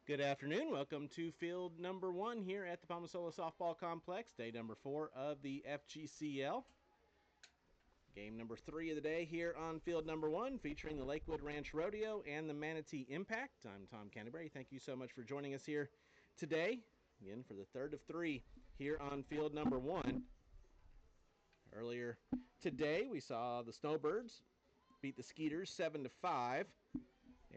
Good afternoon. Welcome to field number 1 here at the Palmasola Softball Complex, day number 4 of the FGCL. Game number 3 of the day here on field number 1, featuring the Lakewood Ranch Rodeo and the Manatee Impact. I'm Tom Canterbury. Thank you so much for joining us here today, again for the third of 3 here on field number 1. Earlier today, we saw the Snowbirds beat the Skeeters 7-5.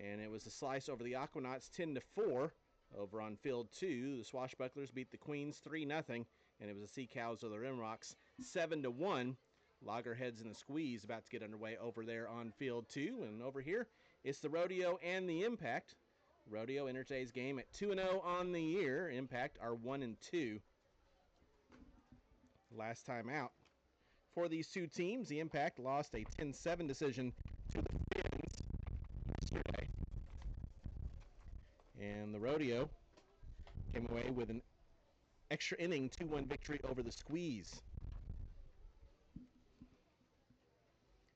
And it was a slice over the Aquanauts 10-4. Over on field 2, the Swashbucklers beat the Queens 3-0, and it was the Sea Cows of the Rimrocks 7-1. Loggerheads in the squeeze about to get underway over there on field 2. And over here, it's the Rodeo and the Impact. Rodeo enters today's game at 2-0 on the year. Impact are 1-2. Last time out for these two teams, the Impact lost a 10-7 decision to the Finns yesterday. And the Rodeo came away with an extra inning 2-1 victory over the Squeeze.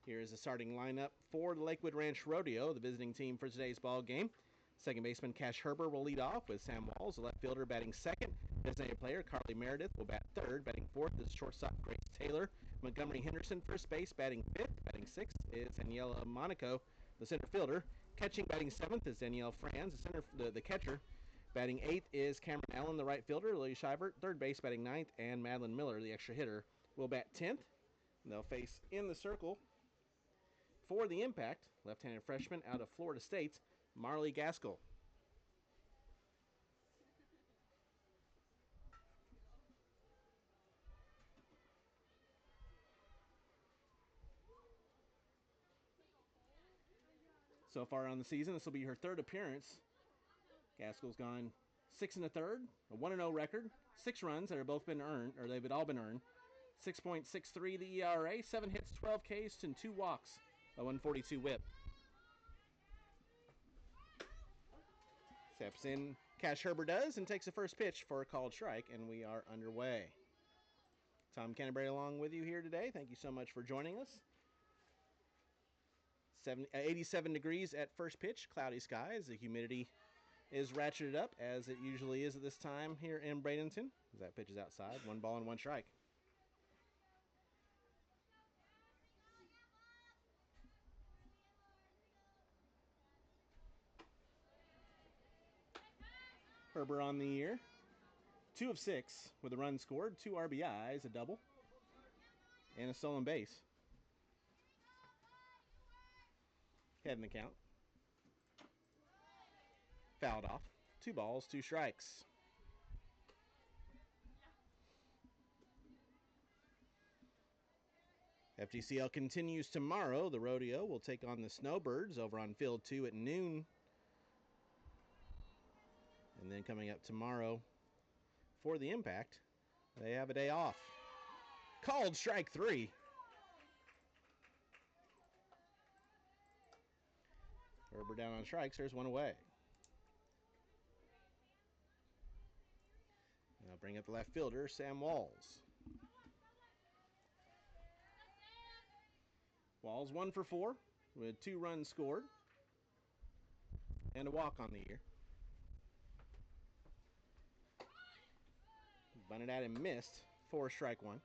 Here is the starting lineup for the Lakewood Ranch Rodeo, the visiting team for today's ball game. Second baseman Cash Herber will lead off with Sam Walls, the left fielder batting second. Designated player Carly Meredith will bat third. Batting fourth is shortstop Grace Taylor. Montgomery Henderson first base, batting fifth. Batting sixth is Daniela Monaco, the center fielder. Catching batting seventh is Danielle Franz, the catcher. Batting eighth is Cameron Allen, the right fielder. Lily Shivert, third base, batting ninth. And Madeline Miller, the extra hitter, will bat 10th. And they'll face in the circle for the Impact, left-handed freshman out of Florida State, Marley Gaskell. So far on the season, this will be her third appearance. Gaskell's gone 6 1/3, a 1-0 record, 6 runs that have both been earned, or they've all been earned. 6.63 the ERA, 7 hits, 12 Ks, and 2 walks, a 142 whip. Steps in, Cash Herber does, and takes the first pitch for a called strike, and we are underway. Tom Canterbury along with you here today. Thank you so much for joining us. 87 degrees at first pitch, cloudy skies. The humidity is ratcheted up, as it usually is at this time here in Bradenton. As that pitch is outside, 1 ball and 1 strike. Herber on the year, 2 of 6 with a run scored, 2 RBIs, a double, and a stolen base. Head in the count. Fouled off. 2 balls, 2 strikes. FGCL continues tomorrow. The Rodeo will take on the Snowbirds over on field 2 at noon. And then coming up tomorrow for the Impact, they have a day off. Called strike 3. Herber down on strikes. There's 1 away. And I'll bring up the left fielder, Sam Walls. Walls 1 for 4 with 2 runs scored and a walk on the year. Bunted at him, missed for strike 1.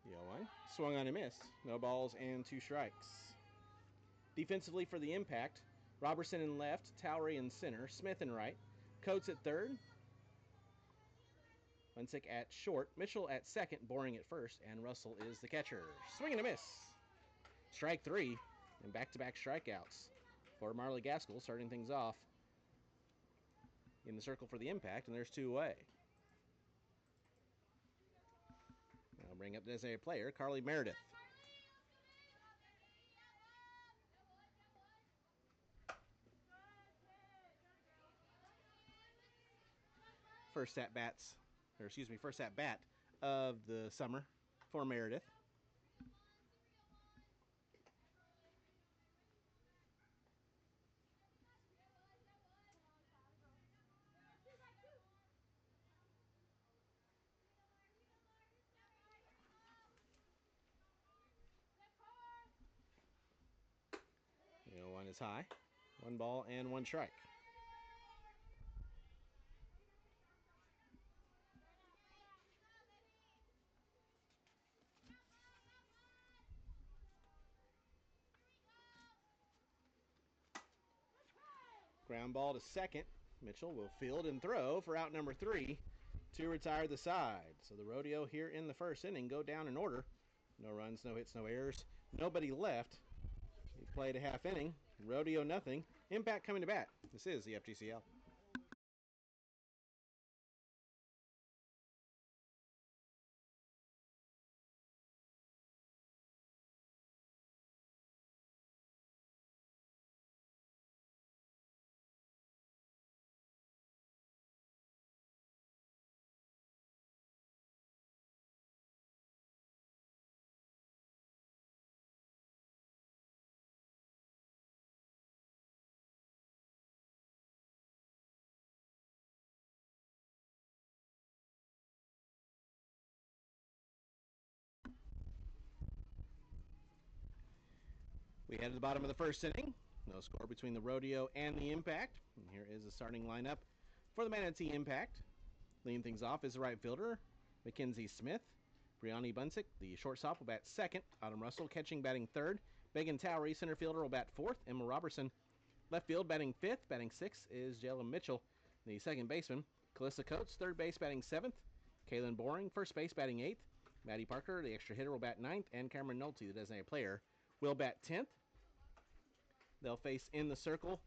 The 0-1. Swung on and missed. No balls and 2 strikes. Defensively for the Impact, Robertson in left, Towery in center, Smith in right, Coates at third, Munsick at short, Mitchell at second, Boring at first, and Russell is the catcher. Swing and a miss. Strike 3, and back-to-back strikeouts for Marley Gaskell, starting things off in the circle for the Impact, and there's 2 away. I'll bring up the designated player, Carly Meredith. First at bat of the summer for Meredith. is high. 1 ball and 1 strike. Ground ball to second. Mitchell will field and throw for out number 3 to retire the side. So the Rodeo here in the first inning go down in order. No runs, no hits, no errors. Nobody left. We played a half inning. Rodeo nothing. Impact coming to bat. This is the FGCL. We head to the bottom of the first inning. No score between the Rodeo and the Impact. And here is the starting lineup for the Manatee Impact. Leading things off is the right fielder, Mackenzie Smith. Brianni Bunsick, the shortstop, will bat second. Autumn Russell catching, batting third. Megan Towery, center fielder, will bat fourth. Emma Robertson, left field, batting fifth. Batting sixth is Jayla Mitchell, the second baseman. Calissa Coates, third base, batting seventh. Kaylin Boring, first base, batting eighth. Maddie Parker, the extra hitter, will bat ninth. And Cameron Nolte, the designated player, will bat 10th. They'll face in the circle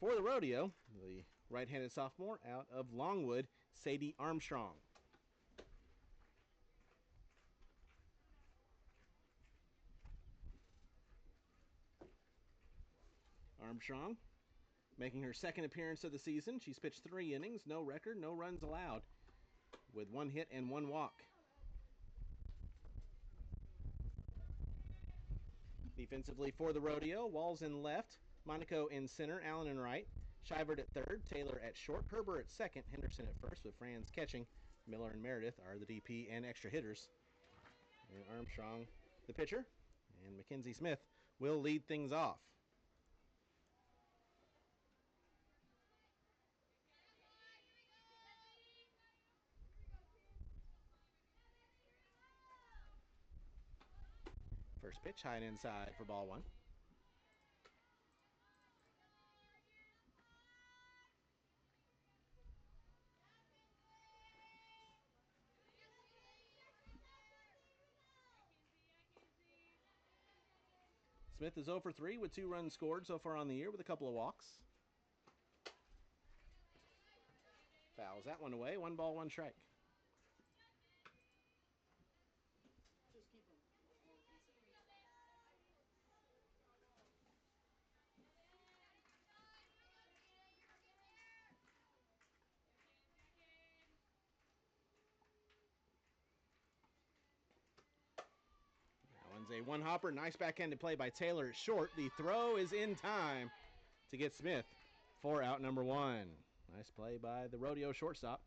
for the Rodeo, the right-handed sophomore out of Longwood, Sadie Armstrong. Armstrong making her second appearance of the season. She's pitched 3 innings, no record, no runs allowed, with 1 hit and 1 walk. Defensively for the Rodeo, Walls in left, Monaco in center, Allen in right, Shivert at third, Taylor at short, Herber at second, Henderson at first with Franz catching. Miller and Meredith are the DP and extra hitters. And Armstrong, the pitcher, and Mackenzie Smith will lead things off. First pitch, high and inside for ball 1. Smith is 0 for 3 with 2 runs scored so far on the year with a couple of walks. Fouls that one away. 1 ball, 1 strike. That one's a one-hopper. Nice backhanded play by Taylor at short. The throw is in time to get Smith for out number 1. Nice play by the Rodeo shortstop.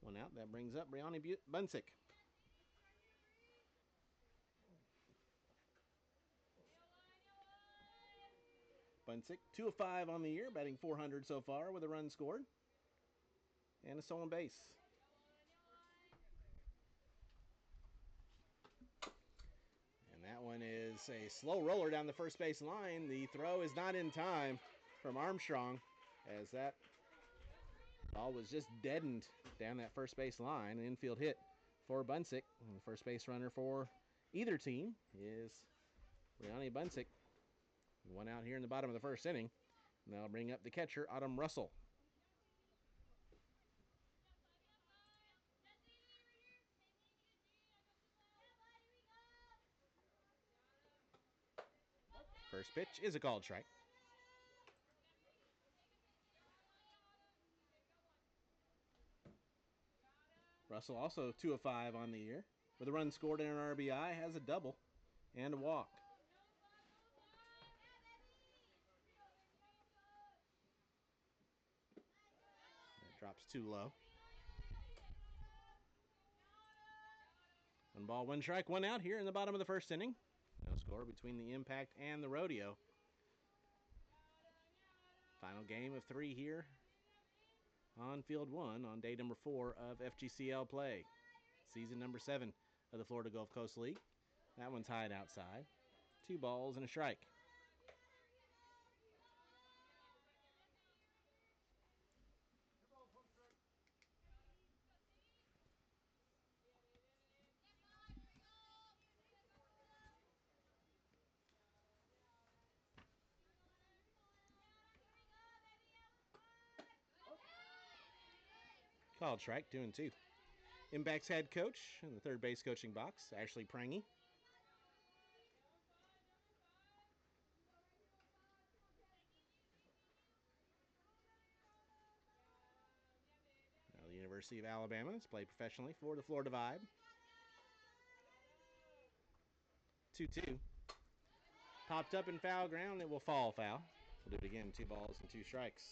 One out. That brings up Brianni Bunsick. Bunsick, 2 of 5 on the year, batting .400 so far with a run scored and a stolen base. And that one is a slow roller down the first base line. The throw is not in time from Armstrong, as that ball was just deadened down that first base line. An infield hit for Bunsick. And the first base runner for either team is Brianni Bunsick. 1 out here in the bottom of the first inning. And that'll bring up the catcher, Autumn Russell. First pitch is a called strike. Russell also 2 of 5 on the year. With a run scored and an RBI, has a double and a walk. That drops too low. One ball, one strike, one out here in the bottom of the first inning. No score between the Impact and the Rodeo. Final game of 3 here on Field 1 on day number 4 of FGCL play. Season number 7 of the Florida Gulf Coast League. That one's tied outside. 2 balls and a strike. Called strike, 2-2. Impact's head coach in the third base coaching box, Ashley Prangy. Now the University of Alabama has played professionally for the Florida Vibe. 2-2. Popped up in foul ground, it will fall foul. We'll do it again, 2 balls and 2 strikes.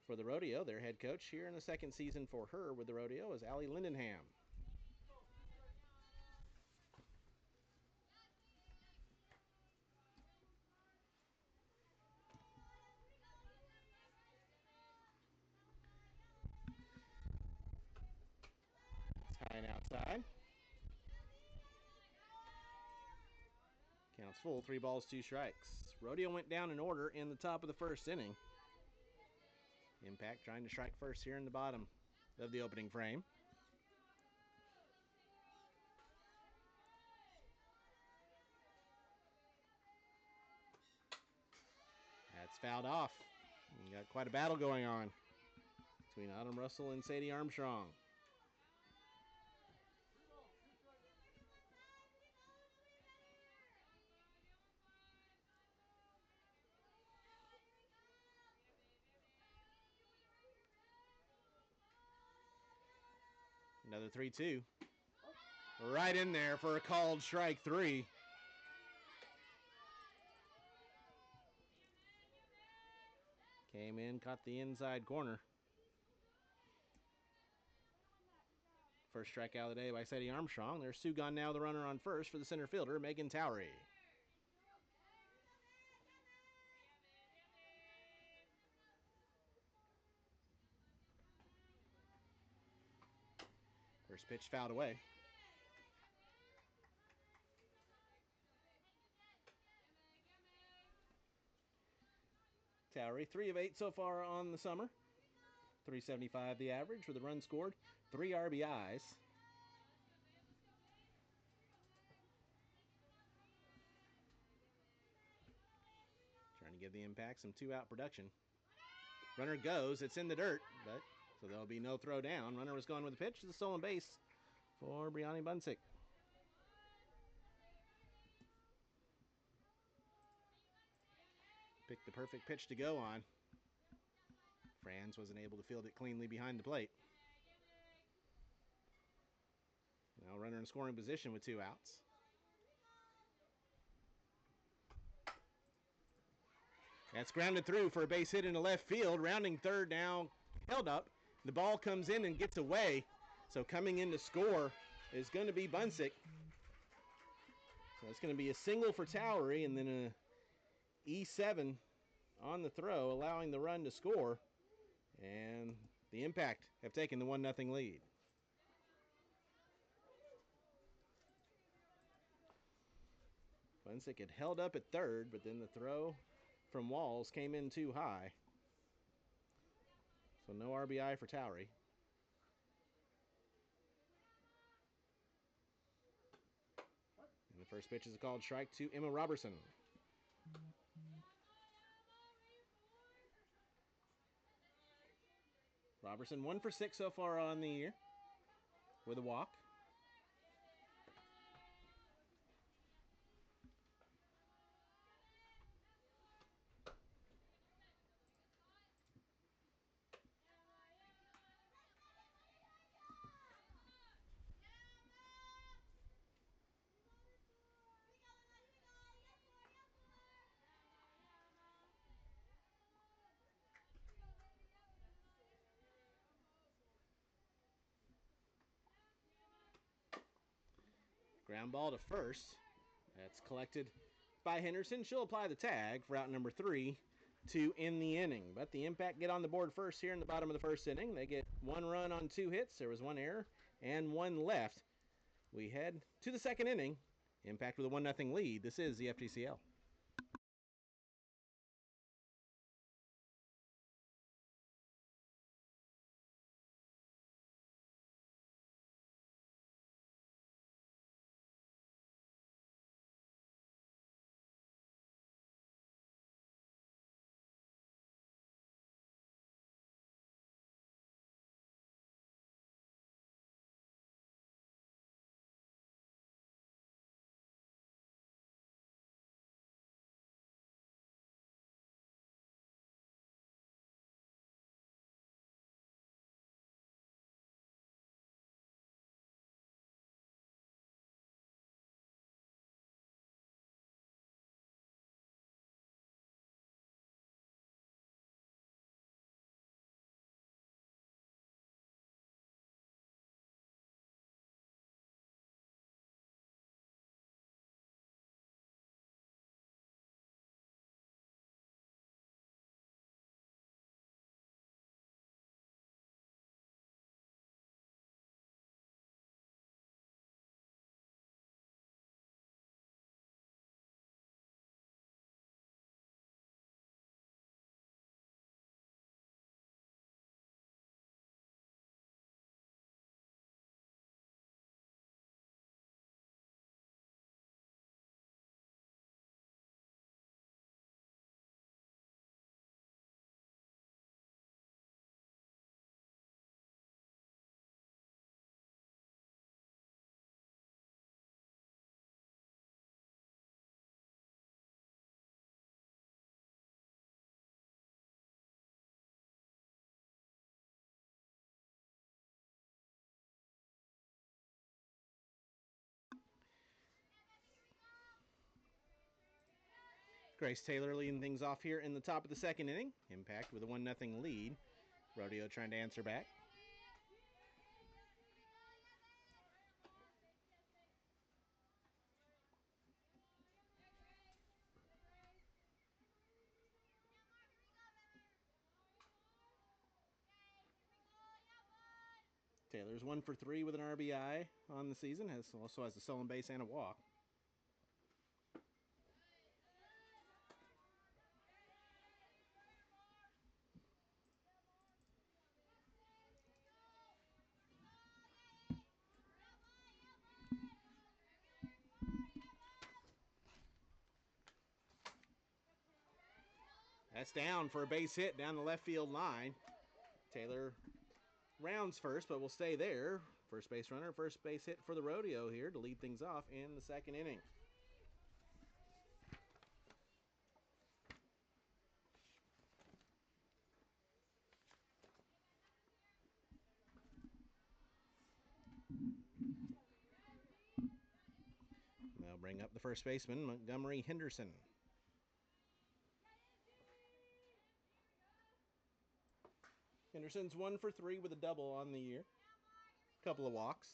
For the Rodeo, their head coach here in the second season for her with the Rodeo is Allie Lindenham. Tying outside. Counts full, 3 balls, 2 strikes. Rodeo went down in order in the top of the first inning. Impact trying to strike first here in the bottom of the opening frame. That's fouled off. You got quite a battle going on between Autumn Russell and Sadie Armstrong. Another 3-2. Right in there for a called strike 3. Came in, caught the inside corner. First strikeout of the day by Sadie Armstrong. There's Sugan now the runner on first for the center fielder, Megan Towery. First pitch fouled away. Towery, 3 of 8 so far on the summer. 375 the average with a run scored, 3 RBIs. Trying to give the Impact some 2-out production. Runner goes, it's in the dirt, but so there'll be no throw down. Runner was going with the pitch to the stolen base for Brianni Bunsick. Picked the perfect pitch to go on. Franz wasn't able to field it cleanly behind the plate. Now runner in scoring position with 2 outs. That's grounded through for a base hit into left field. Rounding third now held up. The ball comes in and gets away. So coming in to score is going to be Bunsick. So it's going to be a single for Towery and then a E7 on the throw, allowing the run to score. And the Impact have taken the 1-0 lead. Bunsick had held up at third, but then the throw from Walls came in too high. So no RBI for Towery. And the first pitch is a called strike to Emma Robertson. Robertson 1 for 6 so far on the year with a walk. Ground ball to first. That's collected by Henderson. She'll apply the tag for out number 3 to end the inning. But the Impact get on the board first here in the bottom of the first inning. They get 1 run on 2 hits. There was 1 error and 1 left. We head to the second inning. Impact with a 1-0 lead. This is the FGCL. Grace Taylor leading things off here in the top of the second inning. Impact with a 1-0 lead. Rodeo trying to answer back. Taylor's 1 for 3 with an RBI on the season. Also has a stolen base and a walk. That's down for a base hit down the left field line. Taylor rounds first, but will stay there. First base runner, first base hit for the Rodeo here to lead things off in the second inning. They'll bring up the first baseman, Montgomery Henderson. Henderson's 1 for 3 with a double on the year. Couple of walks.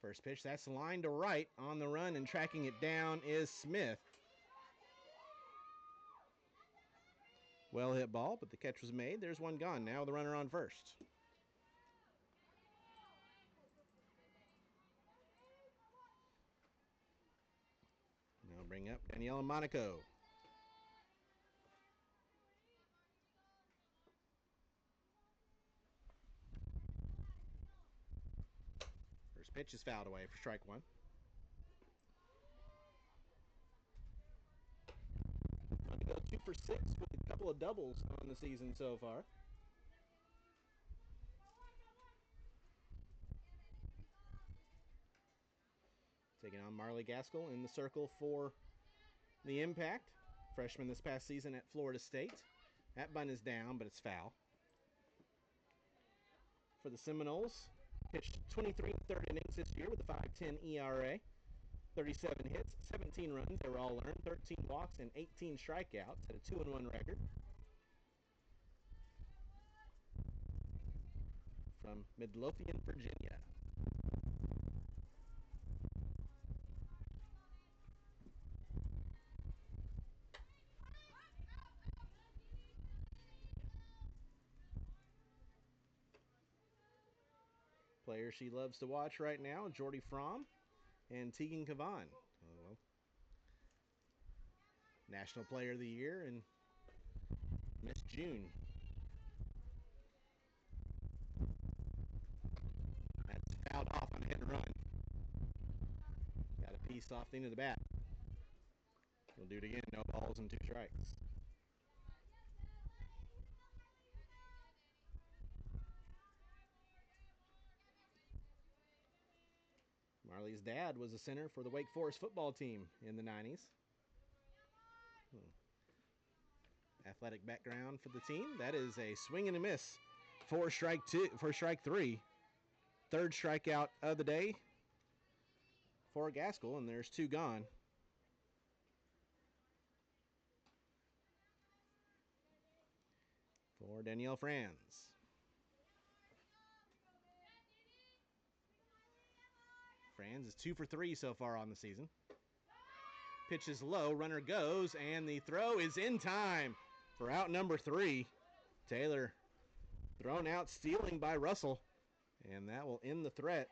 First pitch, that's the line to right on the run, and tracking it down is Smith. Well hit ball, but the catch was made. There's one gone. Now the runner on first. Now bring up Daniela Monaco. First pitch is fouled away for strike 1. Monaco 2 for 6 with a couple of doubles on the season so far. Taking on Marley Gaskell in the circle for the Impact. Freshman this past season at Florida State. That bunt is down, but it's foul. For the Seminoles, pitched 23 third innings this year with a 5.10 ERA. 37 hits, 17 runs, they were all earned, 13 walks, and 18 strikeouts at a 2-1 record. from Midlothian, Virginia. Player she loves to watch right now, Jordy Fromm and Tegan Cavan. Well, National Player of the Year and Miss June. That's fouled off on a hit and run. Got a piece off the end of the bat. We'll do it again. No balls and 2 strikes. Marley's dad was a center for the Wake Forest football team in the 90s. Athletic background for the team. That is a swing and a miss for strike 3. Third strikeout of the day for Gaskell, and there's 2 gone. For Danielle Franz. Franz is 2 for 3 so far on the season. Pitch is low, runner goes, and the throw is in time for out number 3. Taylor thrown out, stealing by Russell, and that will end the threat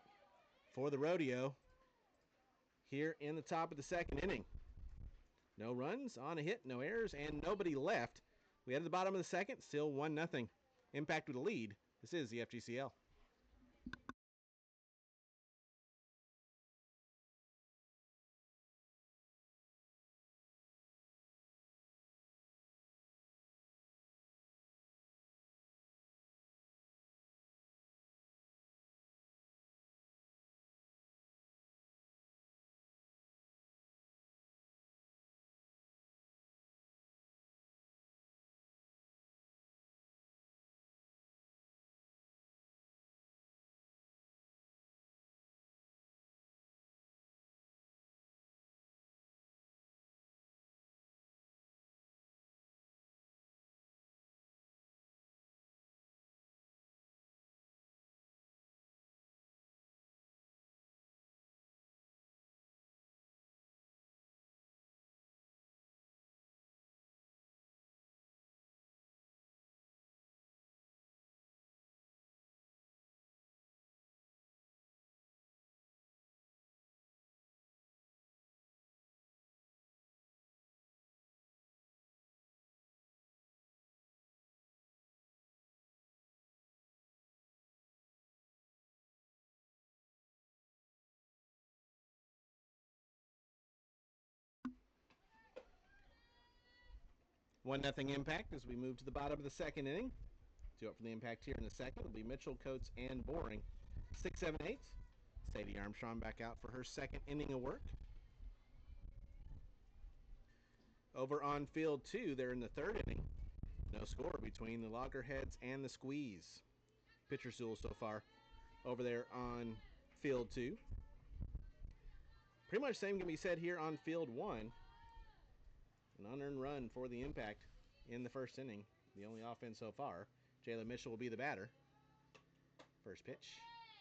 for the Rodeo here in the top of the 2nd inning. No runs on a hit, no errors, and nobody left. We head to the bottom of the 2nd, still 1-0. Impact with a lead. This is the FGCL. One nothing Impact as we move to the bottom of the 2nd inning. 2 up for the Impact here in the 2nd will be Mitchell, Coates, and Boring. 6, 7, 8. Sadie Armstrong back out for her 2nd inning of work. Over on field 2, they're in the 3rd inning. No score between the Loggerheads and the Squeeze. Pitcher's duel so far over there on field 2. Pretty much the same can be said here on field 1. An unearned run for the Impact in the 1st inning. The only offense so far. Jayla Mitchell will be the batter. First pitch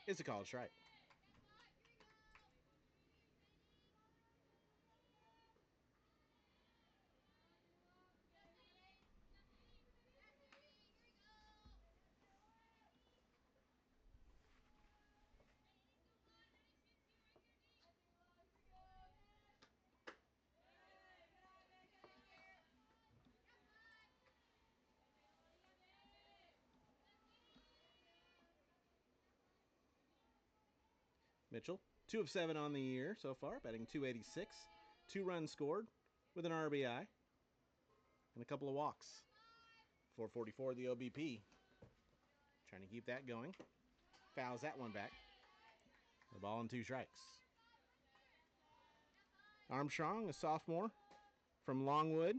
is a called strike. Mitchell, 2 of 7 on the year so far, batting .286. 2 runs scored with an RBI and a couple of walks. 444 the OBP. Trying to keep that going. Fouls that one back. The ball and 2 strikes. Armstrong, a sophomore from Longwood,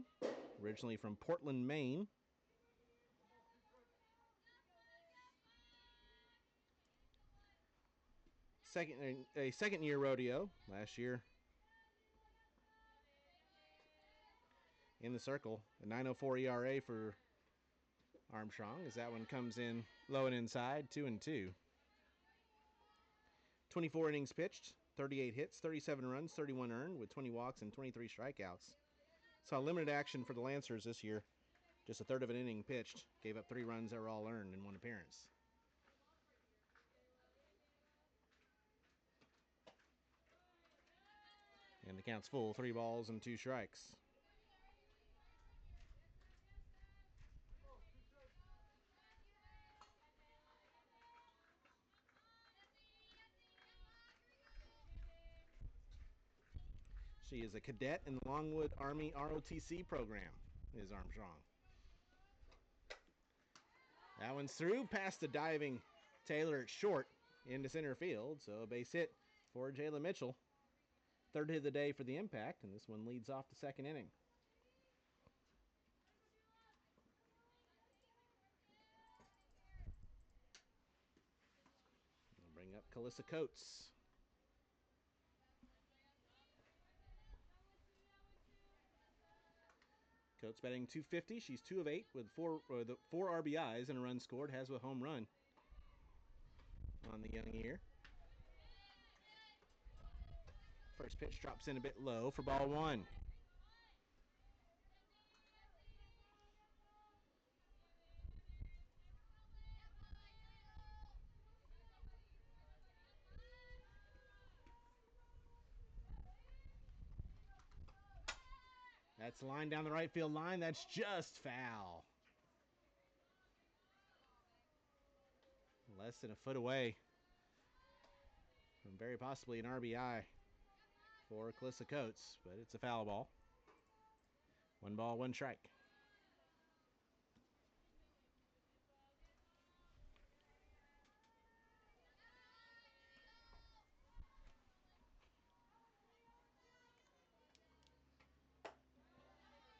originally from Portland, Maine. A second year rodeo last year in the circle. A 9.04 ERA for Armstrong as that one comes in low and inside, 2-2. 24 innings pitched, 38 hits, 37 runs, 31 earned, with 20 walks and 23 strikeouts. Saw limited action for the Lancers this year. Just a third of an inning pitched. Gave up 3 runs that were all earned in one appearance. And the count's full, 3 balls and 2 strikes. She is a cadet in the Longwood Army ROTC program, Ms. Armstrong. That one's through past the diving Taylor at short into center field. So a base hit for Jayla Mitchell. Third hit of the day for the Impact, and this one leads off the second inning. We'll bring up Calissa Coates. Coates batting .250. She's 2 of 8 with four RBIs and a run scored. Has a home run on the young year. First pitch drops in a bit low for ball 1. That's a line down the right field line. That's just foul. Less than a foot away from very possibly an RBI for Calissa Coates, but it's a foul ball. 1 ball, 1 strike.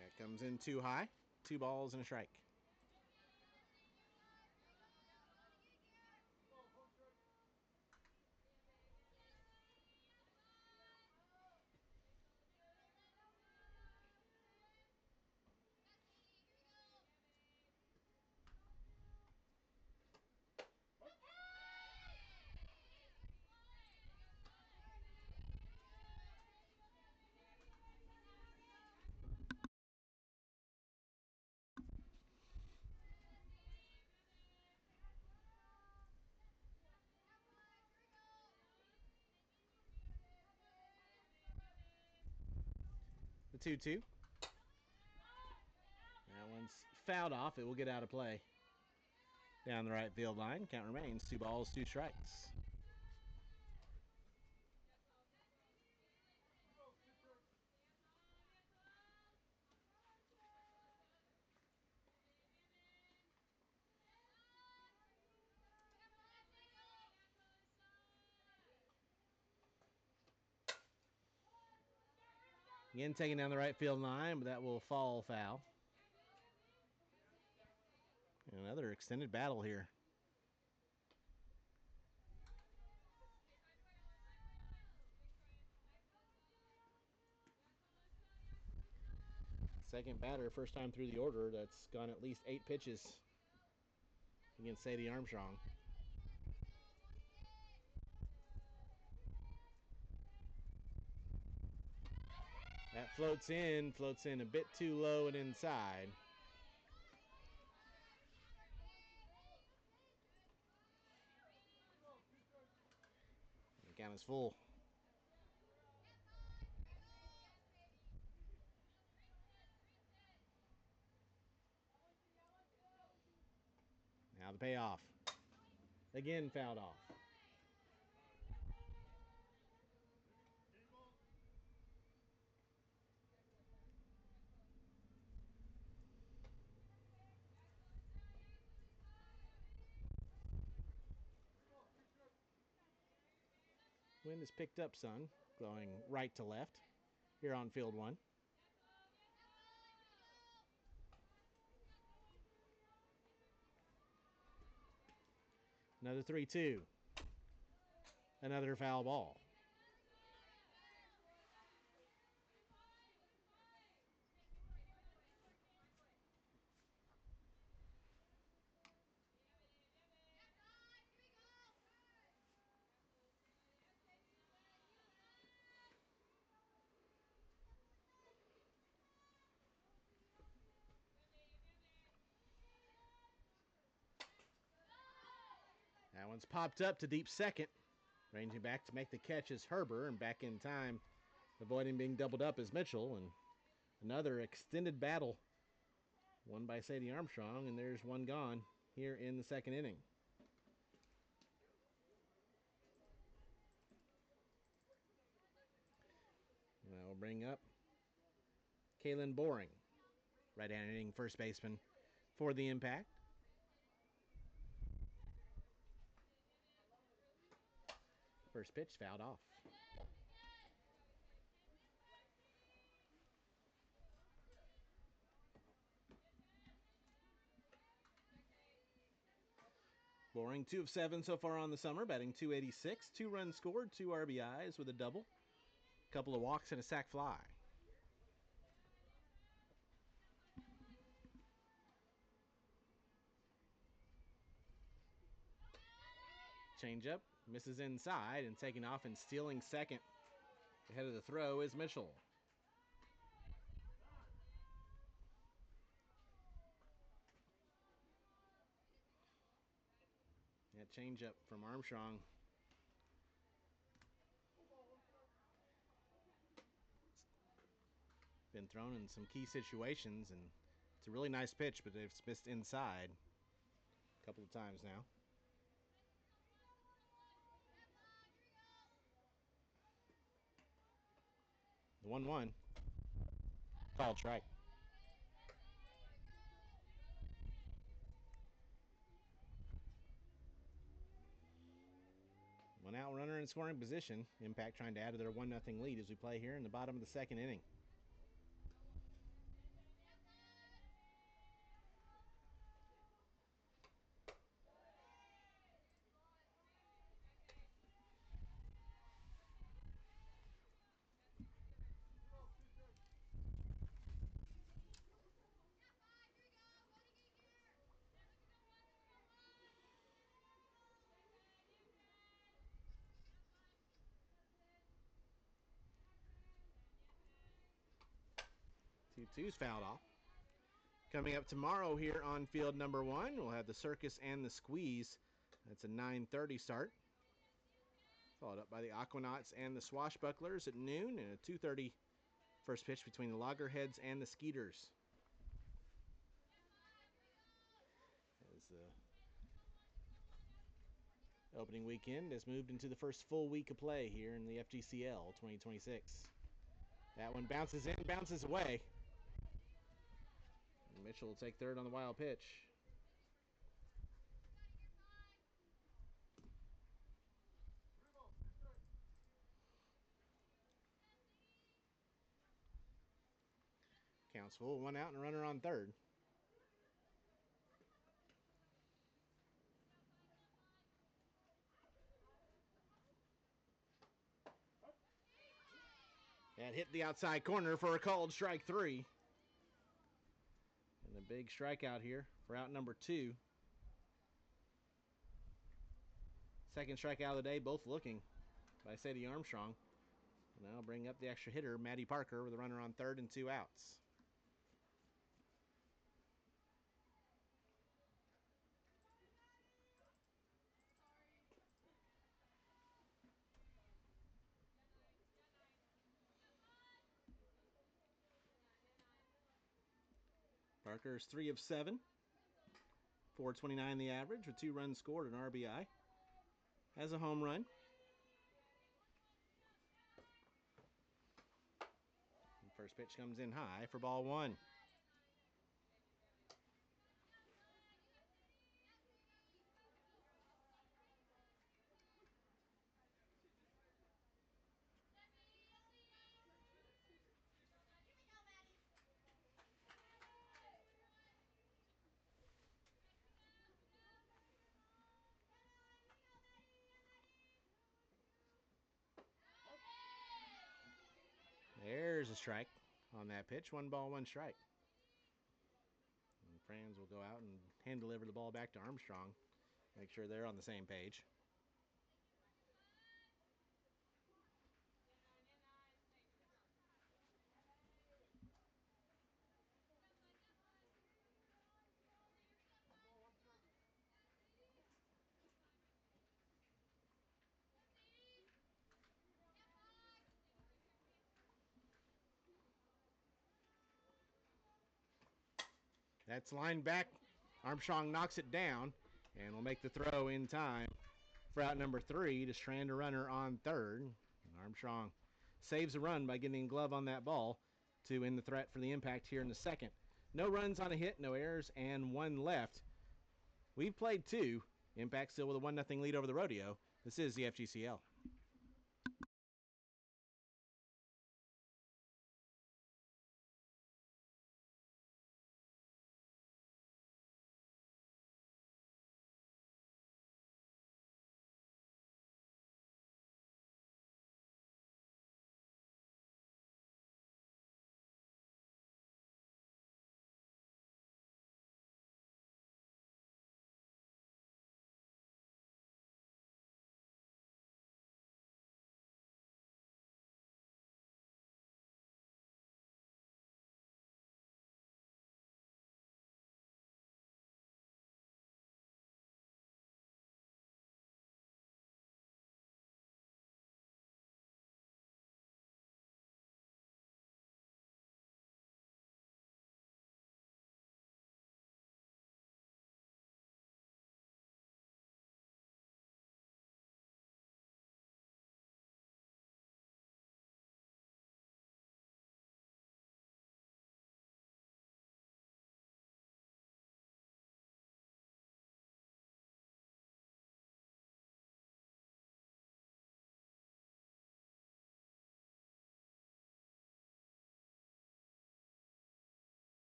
That comes in too high. 2 balls and a strike. The 2-2. That one's fouled off. It will get out of play. Down the right field line. Count remains 2 balls, 2 strikes. Again, taking down the right field line, but that will fall foul. Another extended battle here. Second batter, first time through the order, that's gone at least 8 pitches against Sadie Armstrong. That floats in a bit too low and inside. The count is full. Now the payoff. Again fouled off. Wind is picked up, son, going right to left here on field 1. Another 3-2. Another foul ball. That one's popped up to deep second. Ranging back to make the catch is Herber, and back in time, avoiding being doubled up is Mitchell. And another extended battle won by Sadie Armstrong, and there's one gone here in the second inning. Now we'll bring up Kaylin Boring, right-handed hitting first baseman for the Impact. First pitch fouled off. Boring 2 of 7 so far on the summer, batting .286, 2 runs scored, 2 RBIs with a double, a couple of walks and a sac fly. Changeup misses inside, and taking off and stealing second ahead of the throw is Mitchell. That changeup from Armstrong. Been thrown in some key situations, and it's a really nice pitch, but it's missed inside a couple of times now. The 1-1. Called strike. One out runner in scoring position. Impact trying to add to their 1-0 lead as we play here in the bottom of the second inning. Two-two's fouled off. Coming up tomorrow here on field number 1, we'll have the Circus and the Squeeze. That's a 9:30 start. Followed up by the Aquanauts and the Swashbucklers at noon, and a 2:30 first pitch between the Loggerheads and the Skeeters. As the opening weekend has moved into the first full week of play here in the FGCL 2026. That one bounces in, bounces away. Mitchell will take third on the wild pitch. Counts full, 1 out and a runner on third. That hit the outside corner for a called strike 3. And a big strikeout here for out number 2. Second strikeout of the day, both looking by Sadie Armstrong. Now bring up the extra hitter, Maddie Parker, with a runner on third and 2 outs. Parker's 3 of 7. 429 the average with 2 runs scored and RBI. Has a home run. And first pitch comes in high for ball 1. There's a strike on that pitch. 1 ball, 1 strike. And Franz will go out and hand deliver the ball back to Armstrong. Make sure they're on the same page. That's line back. Armstrong knocks it down and will make the throw in time for out number 3 to strand a runner on third. Armstrong saves a run by getting a glove on that ball to end the threat for the impact here in the second. No runs on a hit, no errors, and 1 left. We've played 2. Impact still with a 1-0 lead over the Rodeo. This is the FGCL.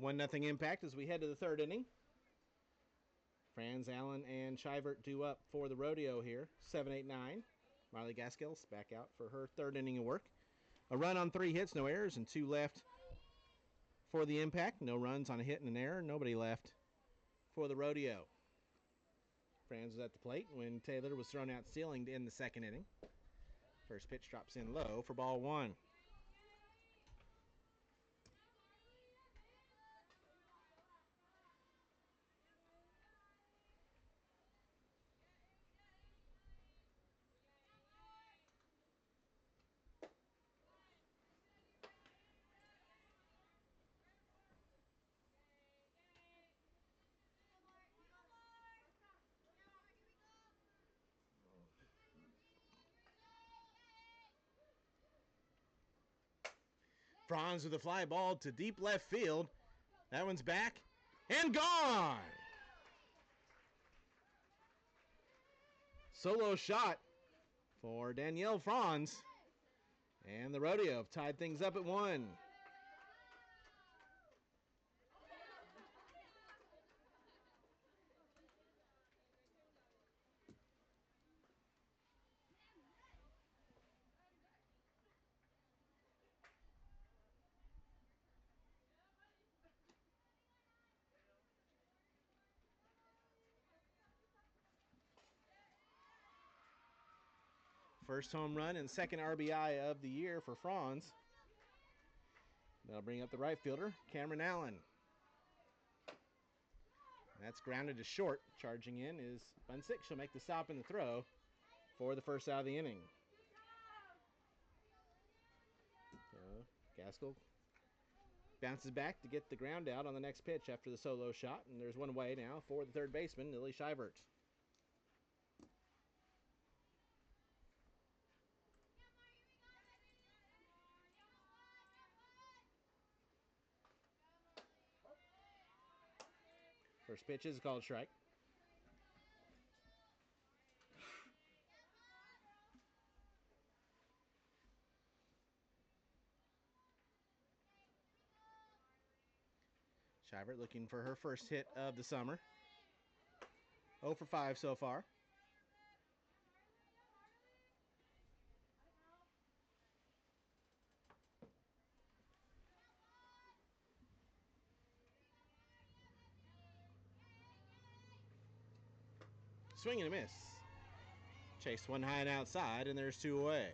One nothing Impact as we head to the third inning. Franz, Allen, and Shivert due up for the Rodeo here. 7-8-9. Marley Gaskell's back out for her third inning of work. A run on 3 hits, no errors, and 2 left for the Impact. No runs on a hit and an error. Nobody left for the Rodeo. Franz was at the plate when Taylor was thrown out stealing to end the second inning. First pitch drops in low for ball 1. Franz with a fly ball to deep left field. That one's back and gone. Solo shot for Danielle Franz. And the Rodeo have tied things up at 1. First home run and second RBI of the year for Franz. They'll bring up the right fielder, Cameron Allen. That's grounded to short. Charging in is Bunsick. She'll make the stop in the throw for the first out of the inning. Gaskell bounces back to get the ground out on the next pitch after the solo shot, and there's one away now for the third baseman, Lily Shivert. First pitch is called strike. Shivert looking for her first hit of the summer. 0 for 5 so far. Swing and a miss. Chase one high and outside, and there's 2 away.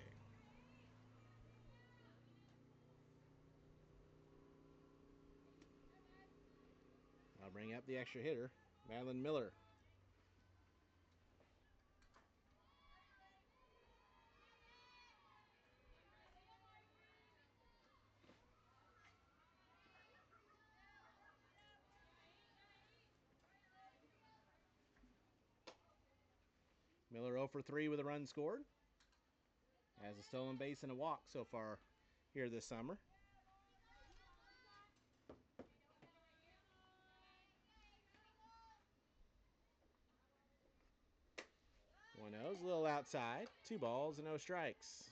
I'll bring up the extra hitter, Madeline Miller. Miller 0 for 3 with a run scored. Has a stolen base and a walk so far here this summer. 1-0 is a little outside. 2 balls and no strikes.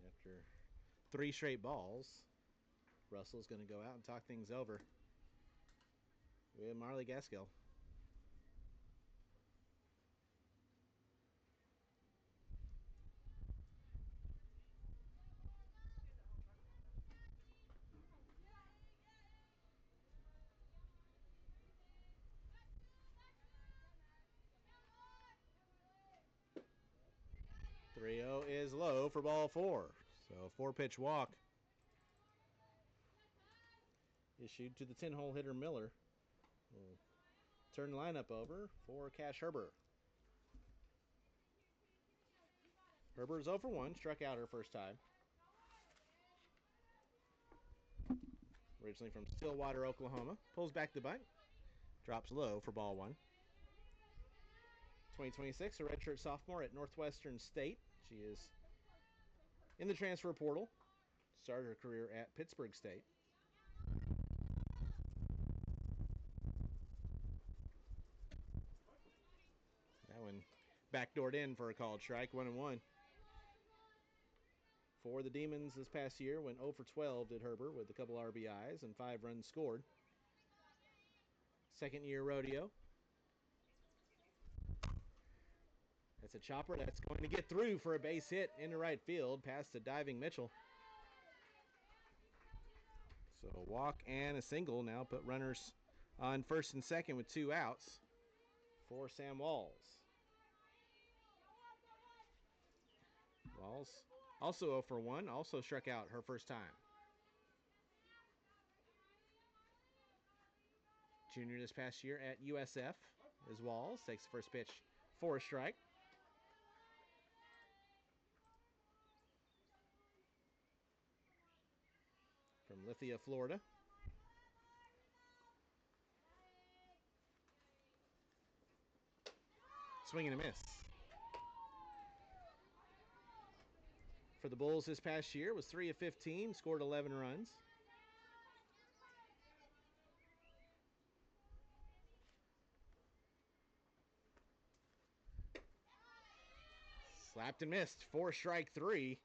After 3 straight balls, Russell's going to go out and talk things over with Marley Gaskill. Rodeo is low for ball 4. So 4-pitch walk issued to the 10-hole hitter Miller. We'll turn the lineup over for Cash Herber. Herber's 0 for 1, struck out her first time. Originally from Stillwater, Oklahoma. Pulls back the bunt. Drops low for ball 1. 2026, a redshirt sophomore at Northwestern State. She is in the transfer portal. Started her career at Pittsburgh State. That one backdoored in for a called strike, 1-1. For the Demons this past year, went 0 for 12 did Herbert with a couple RBIs and 5 runs scored. Second year Rodeo. That's a chopper that's going to get through for a base hit into right field past the diving Mitchell. So a walk and a single now put runners on first and second with 2 outs for Sam Walls. Walls also 0 for 1, also struck out her first time. Junior this past year at USF is Walls. Takes the first pitch for a strike. From Lithia, Florida. Swing and a miss. For the Bulls this past year was 3 of 15, scored 11 runs. Slapped and missed for strike 3.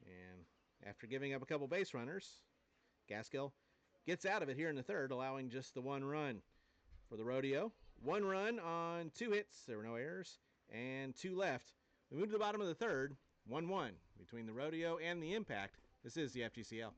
And after giving up a couple base runners, Gaskill gets out of it here in the third, allowing just the 1 run for the Rodeo. 1 run on 2 hits. There were no errors. And 2 left. We move to the bottom of the third. 1-1 between the Rodeo and the Impact. This is the FGCL.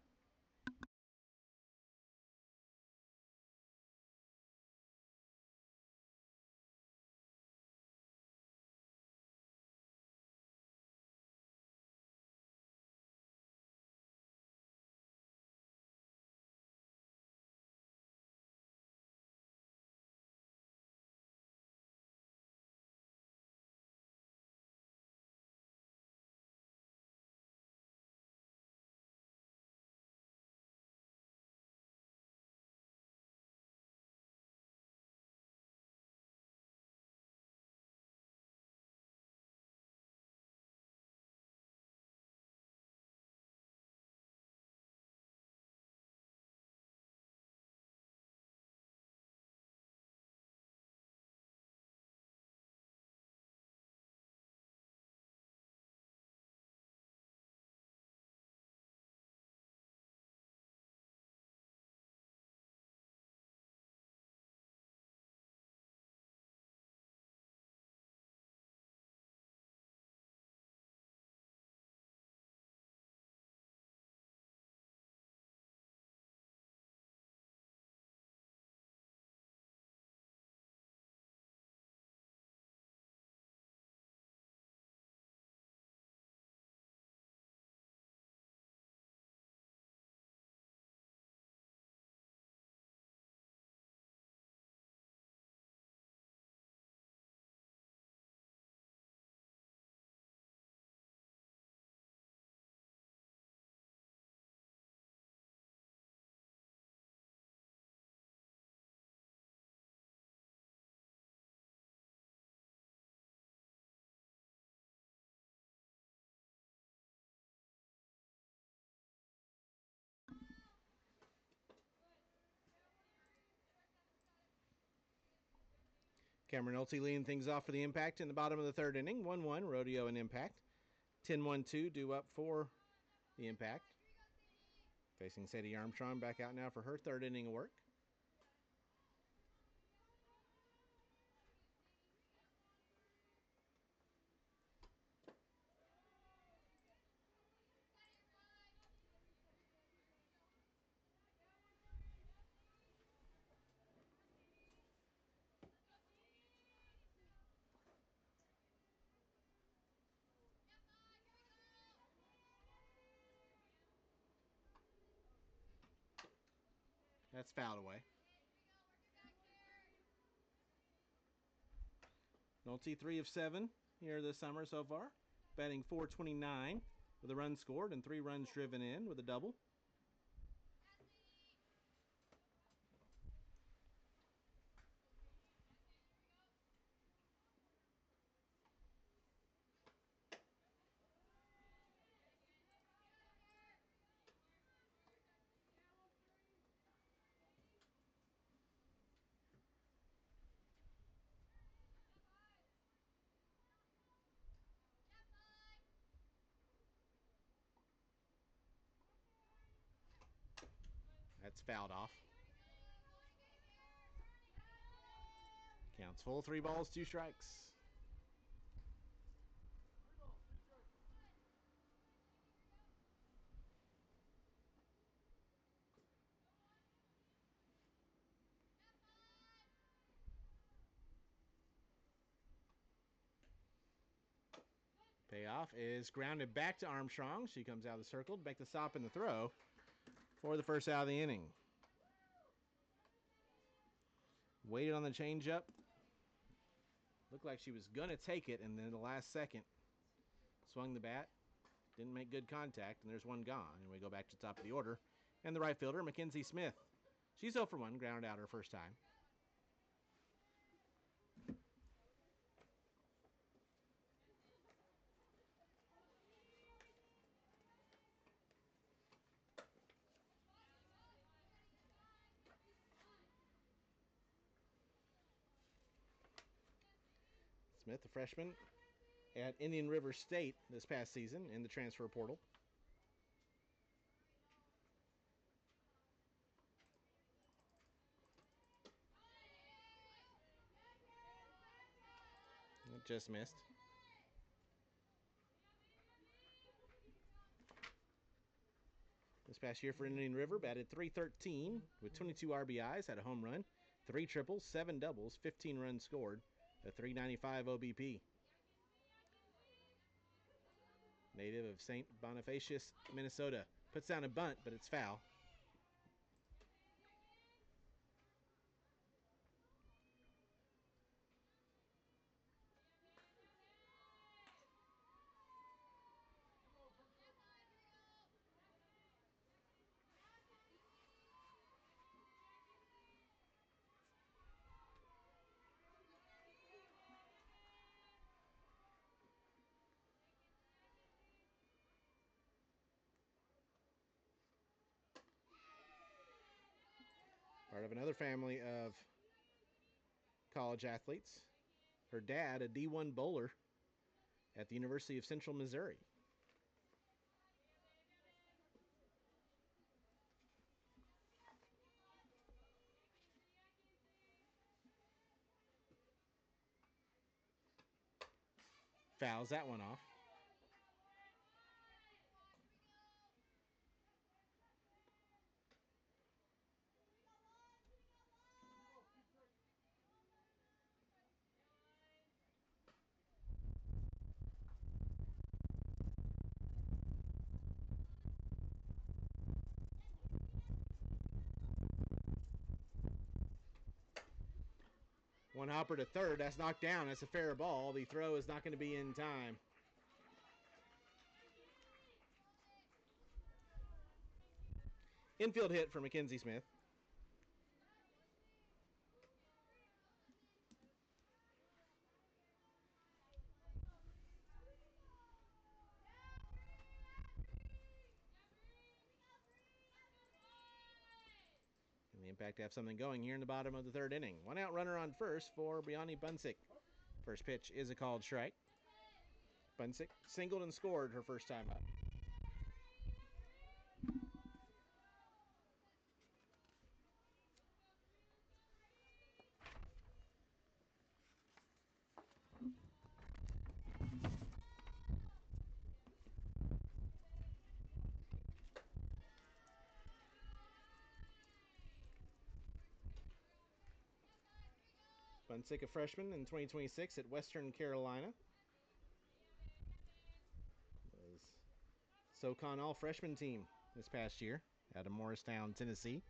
Cameron Nolte leading things off for the Impact in the bottom of the third inning. 1-1, Rodeo and Impact. 10-1-2 due up for the Impact. Facing Sadie Armstrong back out now for her third inning of work. That's fouled away. Nolte 3 of 7 here this summer so far. Batting .429 with a run scored and 3 runs driven in with a double. That's fouled off. Counts full, 3 balls, 2 strikes. Payoff is grounded back to Armstrong. She comes out of the circle to make the stop and the throw for the first out of the inning. Waited on the changeup. Looked like she was going to take it, and then the last second swung the bat. Didn't make good contact, and there's one gone. And we go back to the top of the order. And the right fielder, Mackenzie Smith. She's 0 for 1, grounded out her first time. Smith, a freshman at Indian River State this past season in the transfer portal. It just missed. This past year for Indian River, batted .313 with 22 RBIs, had a home run, 3 triples, 7 doubles, 15 runs scored, a .395 OBP. Native of St. Bonifacius, Minnesota. Puts down a bunt, but it's foul. Part of another family of college athletes. Her dad, a D1 bowler at the University of Central Missouri. Fouls that one off. One hopper to third. That's knocked down. That's a fair ball. The throw is not going to be in time. Infield hit for Mackenzie Smith. And the Impact to have something going here in the bottom of the third inning. One out runner on first for Brianni Bunsick. First pitch is a called strike. Bunsick singled and scored her first time up. Bunsick, a freshman in 2026 at Western Carolina. Was SoCon all-freshman team this past year out of Morristown, Tennessee.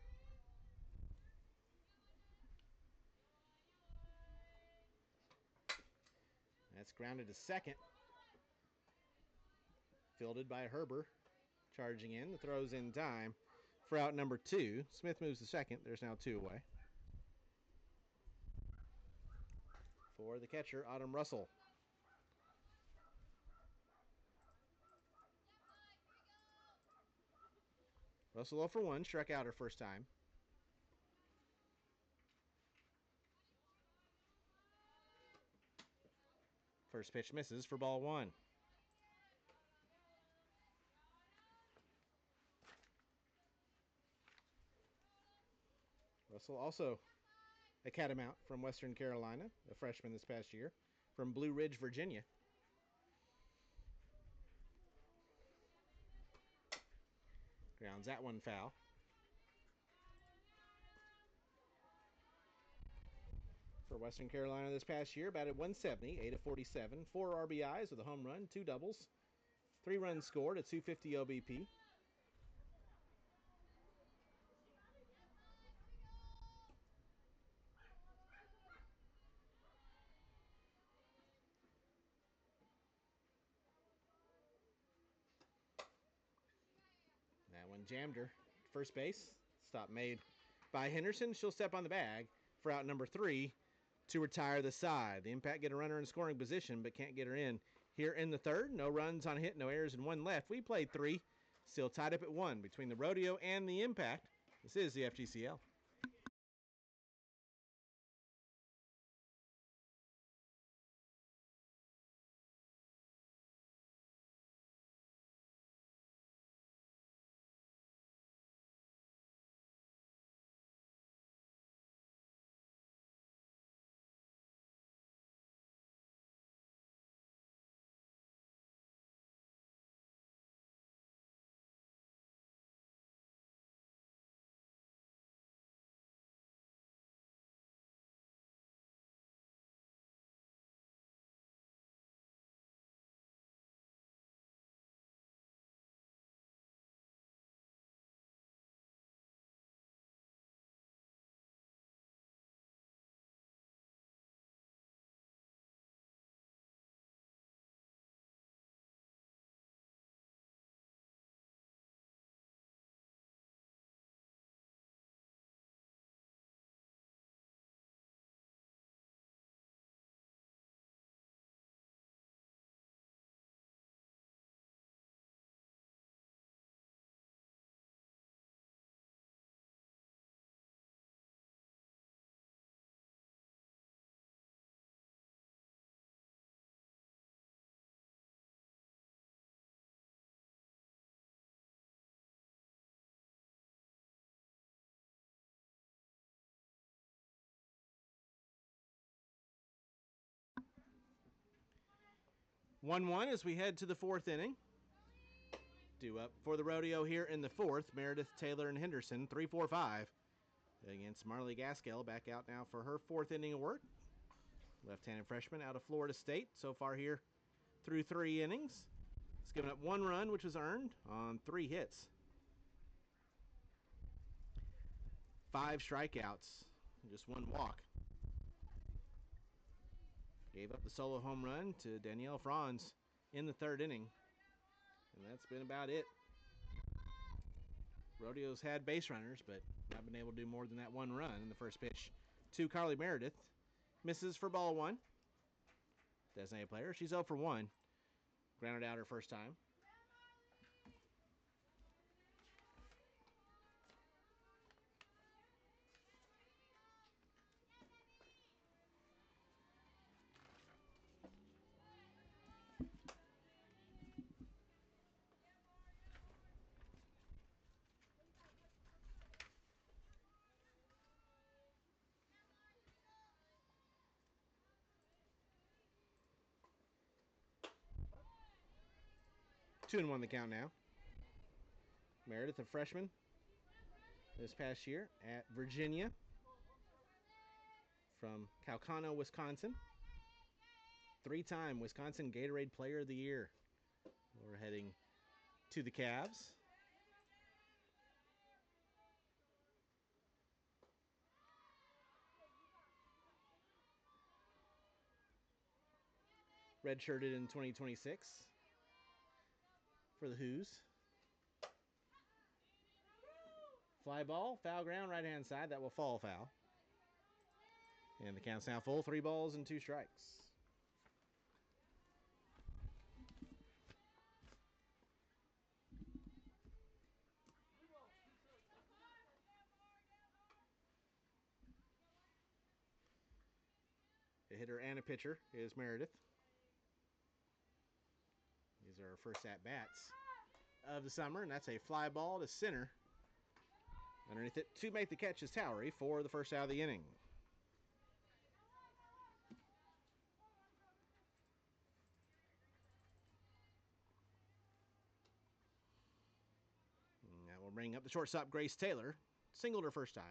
That's grounded to second. Fielded by Herber. Charging in. The throw's in time for out number 2. Smith moves to second. There's now 2 away. For the catcher, Autumn Russell. Russell 0 for 1, struck out her first time. First pitch misses for ball 1. Russell also a catamount from Western Carolina, a freshman this past year, from Blue Ridge, Virginia. Grounds that one foul. For Western Carolina this past year, batted 170, 8 of 47, 4 RBIs with a home run, 2 doubles, 3 runs scored, a 250 OBP. That one jammed her. First base, stop made by Henderson. She'll step on the bag for out number 3 to retire the side. The Impact get a runner in scoring position, but can't get her in here in the third. No runs on hit, no errors, and 1 left. We played 3, still tied up at 1 between the Rodeo and the Impact. This is the FGCL. One as we head to the 4th inning. Due up for the Rodeo here in the 4th. Meredith, Taylor, and Henderson, 3-4-5 against Marley Gaskell. Back out now for her 4th inning of work. Left-handed freshman out of Florida State. So far here through 3 innings. It's given up 1 run, which was earned on 3 hits. 5 strikeouts, just 1 walk. Gave up the solo home run to Danielle Franz in the 3rd inning. And that's been about it. Rodeo's had base runners, but not been able to do more than that 1 run in the first pitch to Carly Meredith. Misses for ball 1. Designated player. She's 0 for 1. Grounded out her first time. 2-1 the count now. Meredith, a freshman this past year at Virginia from Calcano, Wisconsin. 3-time Wisconsin Gatorade Player of the Year. We're heading to the Cavs. Redshirted in 2026 for the Hoos. Fly ball, foul ground, right-hand side. That will fall foul. And the count's now full. 3 balls and 2 strikes. The hitter and a pitcher is Meredith. These are our first at-bats of the summer, and that's a fly ball to center. Underneath it to make the catch is Towery for the first out of the inning. And that will bring up the shortstop, Grace Taylor. Singled her first time.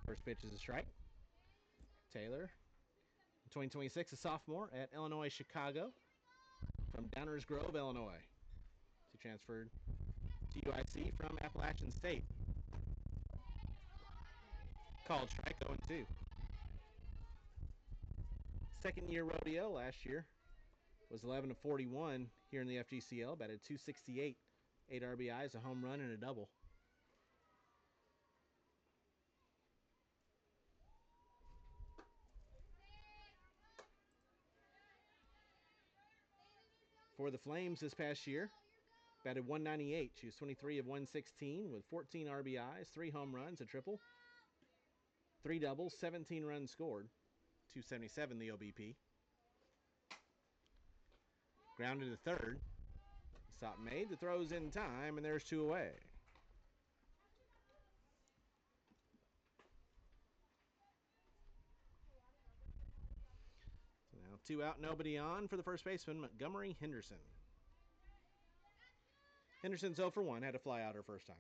First pitch is a strike. Taylor, 2026, a sophomore at Illinois Chicago from Downers Grove, Illinois. She transferred to UIC from Appalachian State. Called strike 0-2. Second year rodeo last year was 11-41 here in the FGCL. Batted .268, 8 RBIs, a home run, and a double. For the Flames this past year, batted .198. She was 23 of 116 with 14 RBIs, 3 home runs, a triple, 3 doubles, 17 runs scored, .277 the OBP. Grounded to third. Stop made. The throw's in time, and there's 2 away. So now 2 out, nobody on for the first baseman, Montgomery Henderson. Henderson's 0 for 1, had to fly out her first time.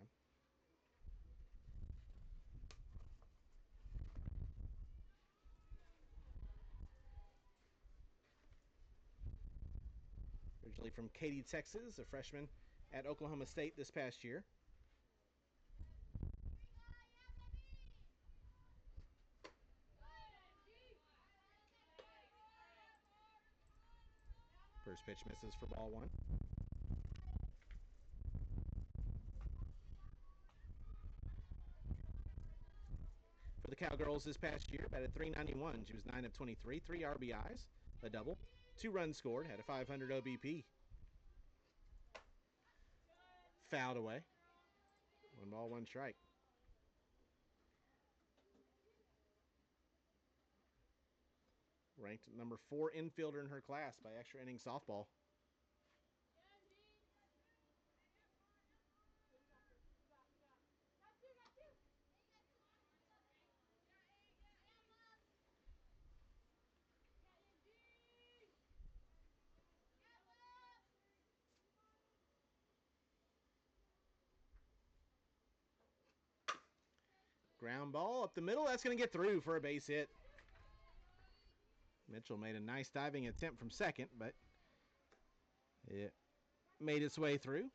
Originally from Katy, Texas, a freshman at Oklahoma State this past year. First pitch misses for ball 1. For the Cowgirls this past year, batted .391. She was 9 of 23, 3 RBIs, a double, 2 runs scored, had a 500 OBP. Fouled away. 1 ball, 1 strike. Ranked number 4 infielder in her class by extra inning softball. Ground ball up the middle. That's going to get through for a base hit. Mitchell made a nice diving attempt from second, but it made its way through.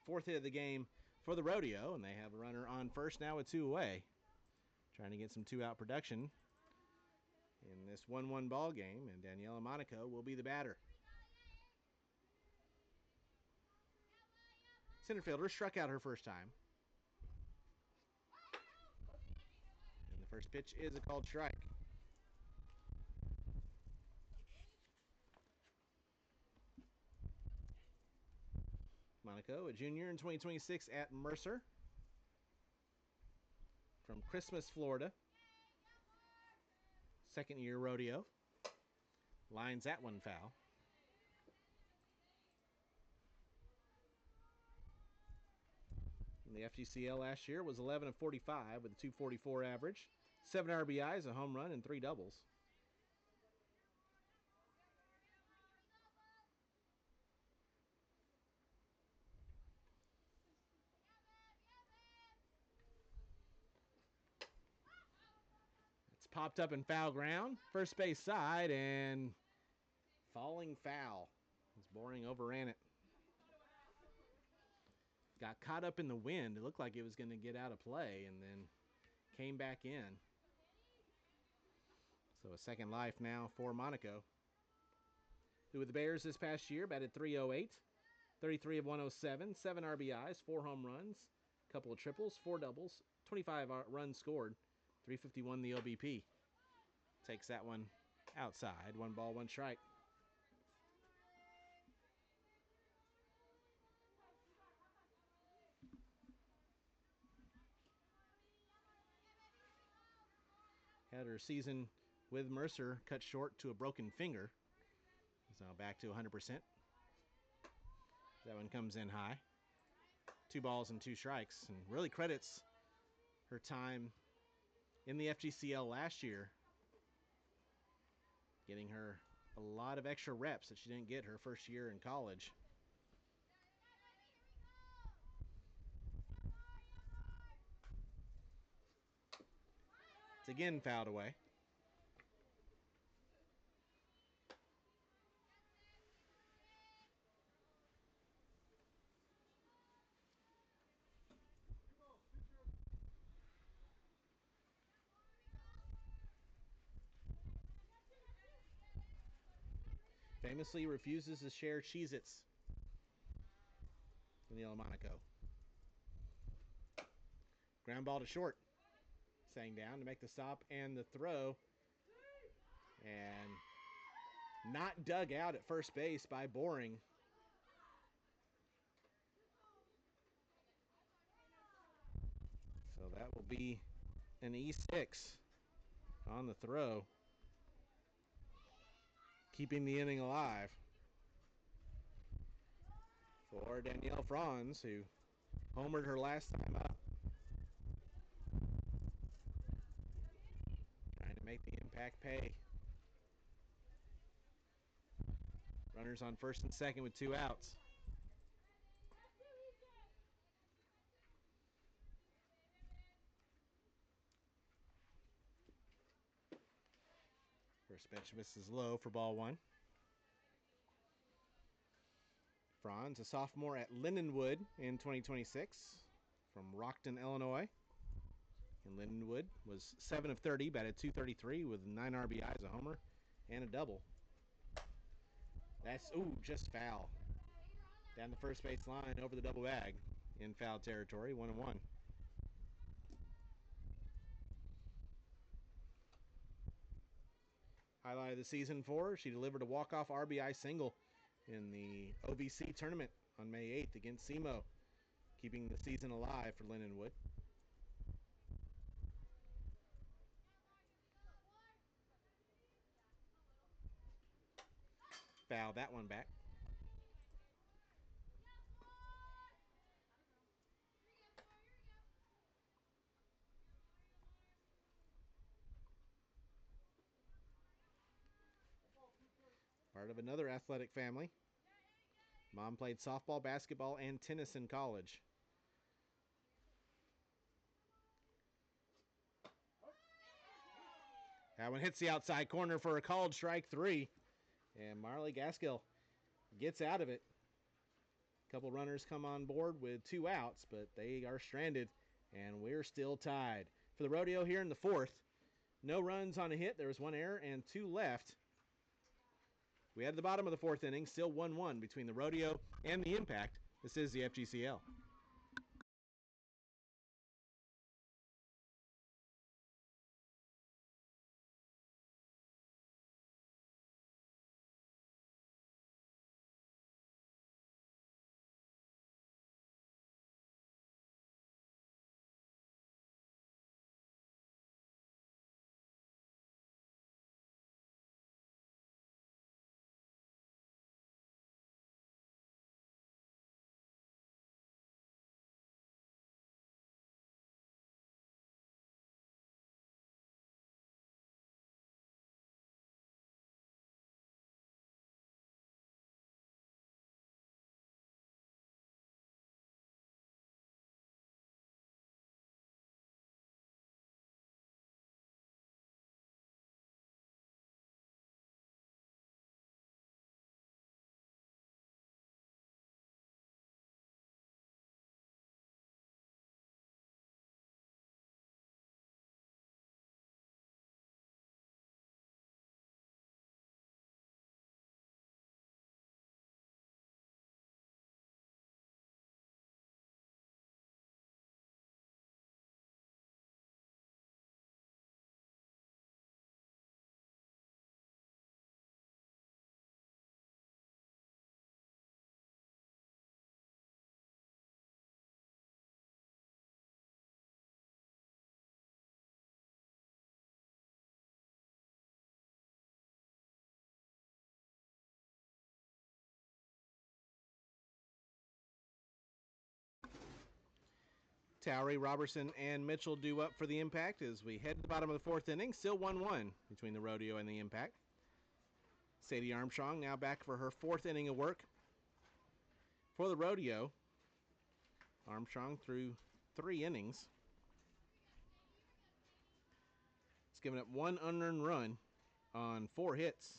4th hit of the game for the Rodeo, and they have a runner on first now with 2 away. Trying to get some 2-out production in this 1-1 ball game, and Daniela Monaco will be the batter. Center fielder struck out her first time. And the first pitch is a called strike. Monaco, a junior in 2026 at Mercer from Christmas, Florida. Second year rodeo. Lines that one foul. The FGCL last year was 11 of 45 with a 244 average, 7 RBIs, a home run, and 3 doubles. It's popped up in foul ground, first base side, and falling foul. As Boring overran it. Got caught up in the wind. It looked like it was going to get out of play and then came back in. So a second life now for Monaco, who with the Bears this past year batted .308, 33 of 107, 7 RBIs, 4 home runs, a couple of triples, 4 doubles, 25 runs scored, 351 the OBP. Takes that one outside, 1 ball, 1 strike. Had her season with Mercer cut short to a broken finger. Is now back to 100%. That one comes in high. 2 balls and 2 strikes, and really credits her time in the FGCL last year, getting her a lot of extra reps that she didn't get her first year in college. It's again fouled away. Famously refuses to share Cheez-Its in the Monaco. Ground ball to short. Sang down to make the stop and the throw. And not dug out at first base by Boring. So that will be an E6 on the throw, keeping the inning alive for Danielle Franz, who homered her last time up. Trying to make the impact pay. Runners on first and second with 2 outs. First pitch misses low for ball 1. Franz, a sophomore at Lindenwood in 2026 from Rockton, Illinois. And Lindenwood was 7 of 30, batted .233 with 9 RBIs, a homer, and a double. That's, just foul. Down the first base line over the double bag in foul territory, 1-1. Highlight of the season for her, she delivered a walk-off RBI single in the OVC tournament on May 8th against SEMO, keeping the season alive for Lindenwood. Foul that one back. Part of another athletic family. Mom played softball, basketball, and tennis in college. That one hits the outside corner for a called strike 3. And Marley Gaskill gets out of it. A couple runners come on board with 2 outs, but they are stranded, and we're still tied. For the Rodeo here in the 4th, no runs on a hit. There was 1 error and 2 left. We had the bottom of the 4th inning, still 1-1 between the Rodeo and the Impact. This is the FGCL. Towery, Robertson, and Mitchell due up for the impact as we head to the bottom of the fourth inning. Still 1-1 between the Rodeo and the impact. Sadie Armstrong now back for her fourth inning of work. For the Rodeo, Armstrong threw 3 innings. It's given up 1 unearned run on 4 hits.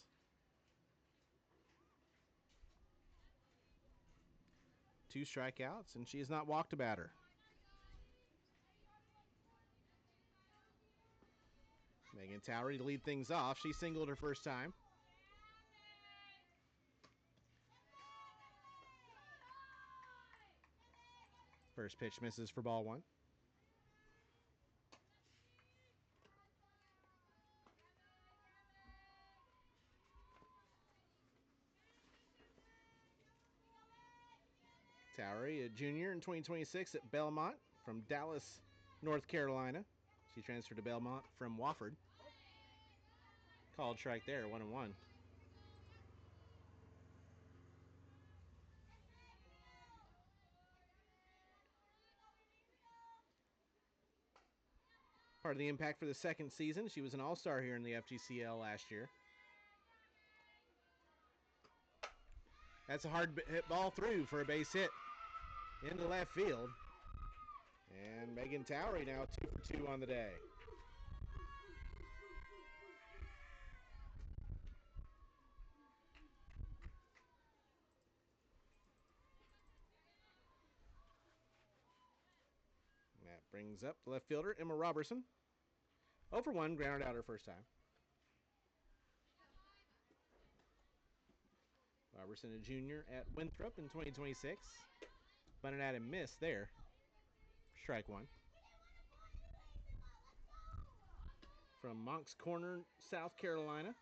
Two strikeouts, and she has not walked a batter. Megan Towery to lead things off. She singled her first time. First pitch misses for ball 1. Towery, a junior in 2026 at Belmont from Dallas, North Carolina. She transferred to Belmont from Wofford. Called strike there, 1-1. Part of the impact for the second season. She was an all-star here in the FGCL last year. That's a hard hit ball through for a base hit into left field. And Megan Towery now 2 for 2 on the day. And that brings up the left fielder, Emma Robertson. 0 for 1, grounded out her first time. Robertson, a junior at Winthrop in 2026. Bunted at and missed there. Strike 1. From Moncks Corner, South Carolina.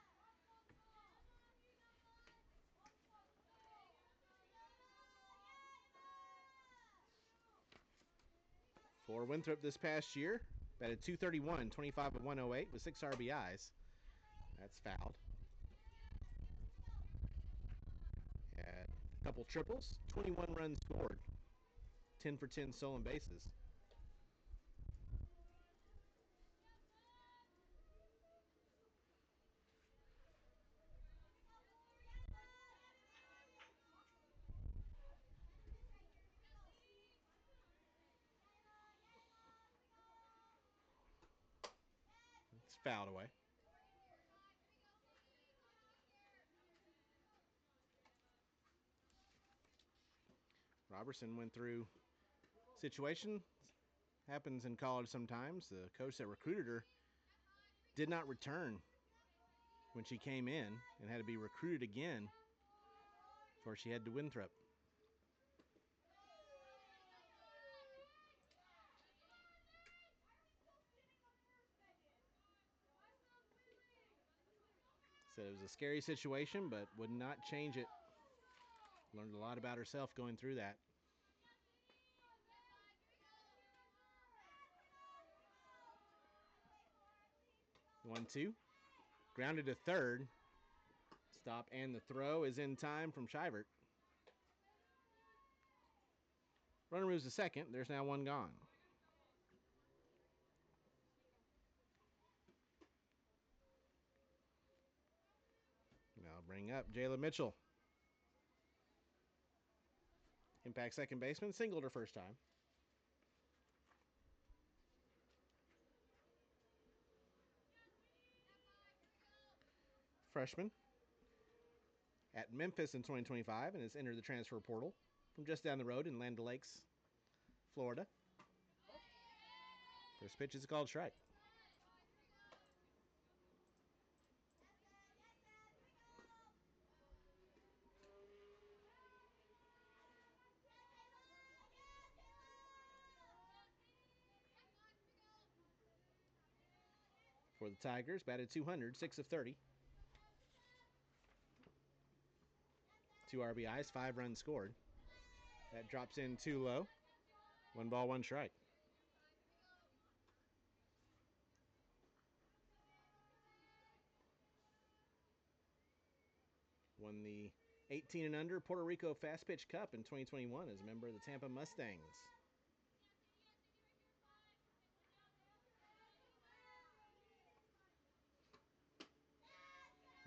For Winthrop this past year, batted .231, 25 of 108 with 6 RBIs. That's fouled. Had a couple triples, 21 runs scored, 10 for 10 stolen bases. It's fouled away. Robertson went through situation. Happens in college sometimes. The coach that recruited her did not return when she came in and had to be recruited again before she had to Winthrop. Said it was a scary situation, but would not change it. Learned a lot about herself going through that. 1-2. Grounded to third. Stop and the throw is in time from Shivert. Runner moves to second. There's now 1 gone. Now bring up Jayla Mitchell. Impact second baseman. Singled her first time. Freshman at Memphis in 2025 and has entered the transfer portal from just down the road in Land O'Lakes, Florida. First pitch is called strike. For the Tigers, batted .200, 6 of 30. 2 RBIs, 5 runs scored. That drops in too low. 1 ball, 1 strike. Won the 18 and under Puerto Rico Fast Pitch Cup in 2021 as a member of the Tampa Mustangs.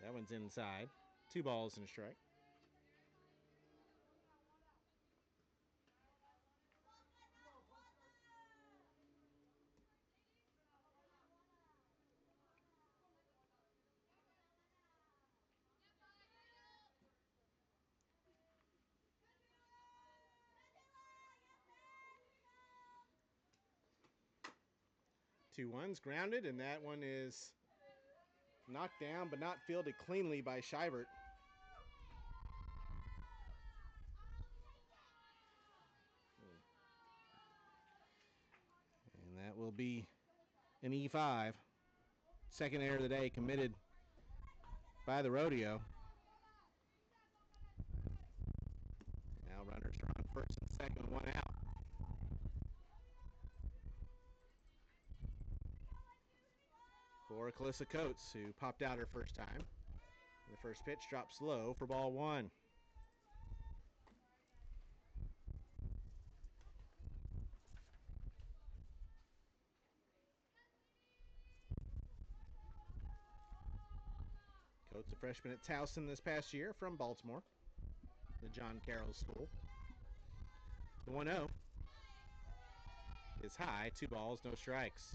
That one's inside. 2 balls and a strike. Two ones grounded, and that one is knocked down but not fielded cleanly by Scheibert. And that will be an E5. Second error of the day committed by the Rodeo. Now runners are on first and second, 1 out. For Calissa Coates, who popped out her first time. The first pitch drops low for ball 1. Coates, a freshman at Towson this past year from Baltimore, the John Carroll School. The 1-0 is high, 2 balls, no strikes.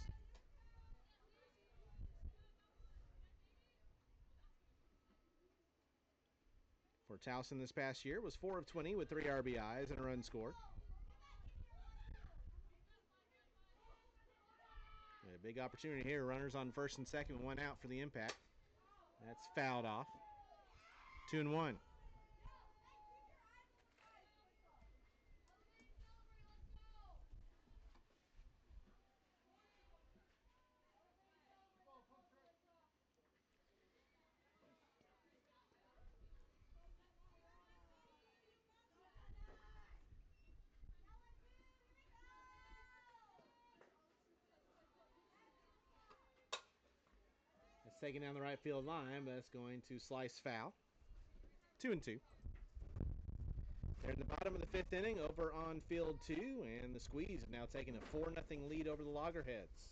For Towson this past year was 4 of 20 with 3 RBIs and a run scored. A big opportunity here. Runners on first and second, 1 out for the impact. That's fouled off. 2-1. It's taken down the right field line, but it's going to slice foul. 2-2. They're in the bottom of the 5th inning over on field 2, and the Squeeze have now taken a 4-0 lead over the Loggerheads.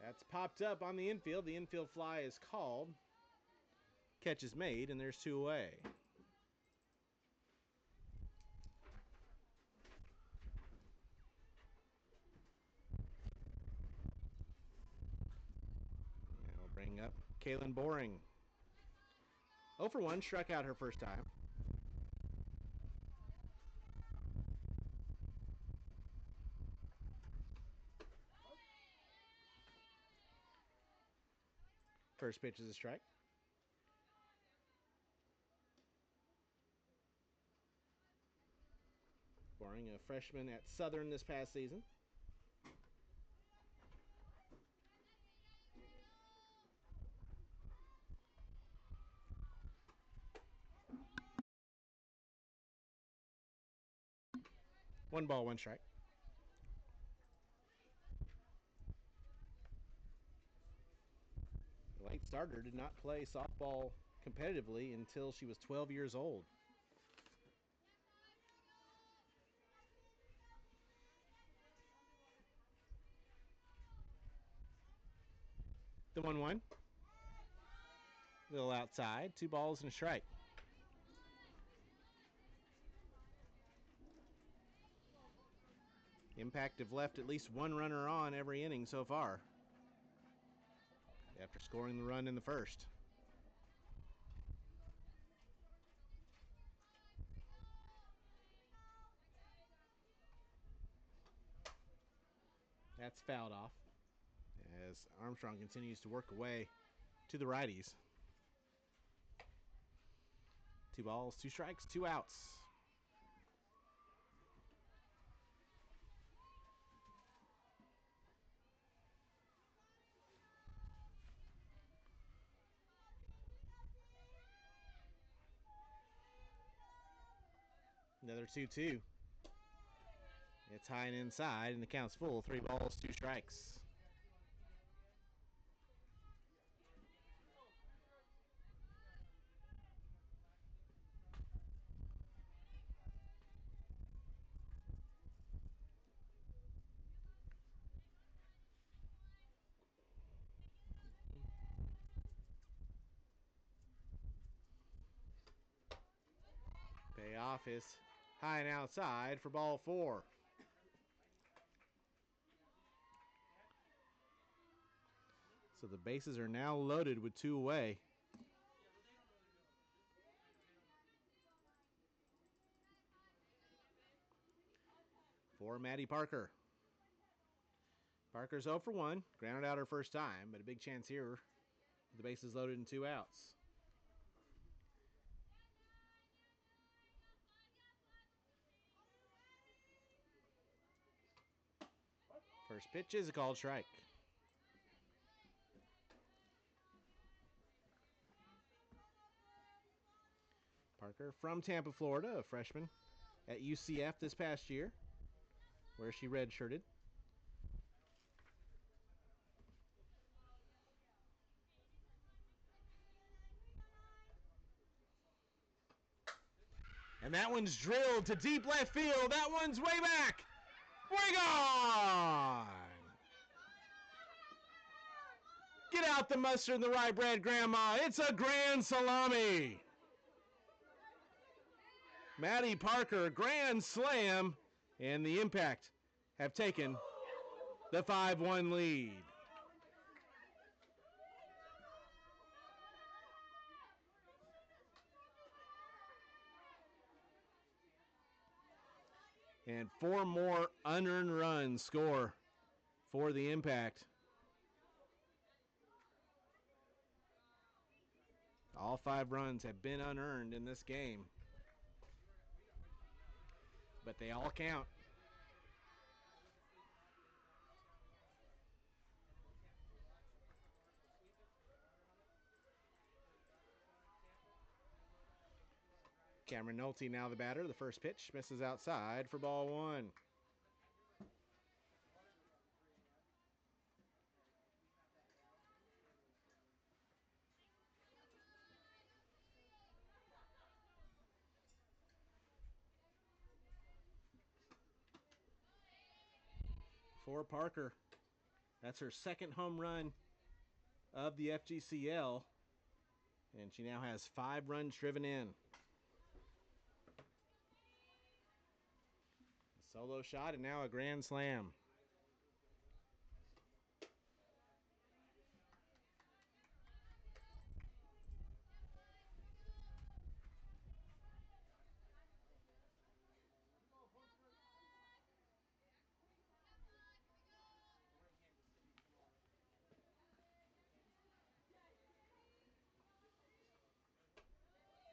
That's popped up on the infield. The infield fly is called. Catch is made, and there's 2 away. And we'll bring up Kaylin Boring. 0 for 1, struck out her first time. First pitch is a strike. Boring, a freshman at Southern this past season. One ball, one strike. The late starter did not play softball competitively until she was 12 years old. The 1-1. A little outside. 2 balls and a strike. Impact have left at least 1 runner on every inning so far, after scoring the run in the first. That's fouled off as Armstrong continues to work away to the righties. 2 balls, 2 strikes, 2 outs. Another 2-2. It's high and inside, and the count's full. 3 balls, 2 strikes. Payoff is high and outside for ball 4. So the bases are now loaded with 2 away. For Maddie Parker. Parker's 0 for 1. Grounded out her first time, but a big chance here. The bases loaded and 2 outs. First pitch is a called strike. Parker from Tampa, Florida, a freshman at UCF this past year, where she redshirted. And that one's drilled to deep left field. That one's way back. Way gone. Get out the mustard and the rye bread, Grandma. It's a grand salami. Maddie Parker, grand slam, and the Impact have taken the 5-1 lead. And 4 more unearned runs score for the Impact. All 5 runs have been unearned in this game, but they all count. Cameron Nolte now the batter. The first pitch misses outside for ball 1. For Parker, that's her second home run of the FGCL, and she now has 5 runs driven in. A solo shot and now a grand slam.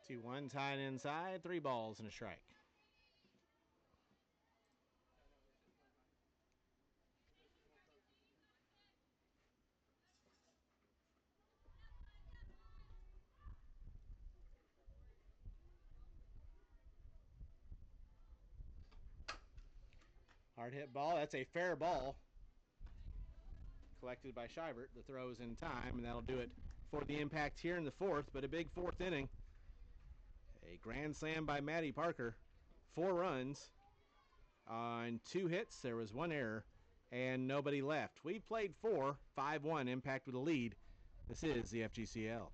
Two one tied inside, 3 balls and a strike. Hard hit ball. That's a fair ball. Collected by Shivert. The throw is in time, and that'll do it for the Impact here in the 4th, but a big 4th inning. A grand slam by Maddie Parker. 4 runs on 2 hits. There was 1 error and nobody left. We played 4, 5-1, Impact with a lead. This is the FGCL.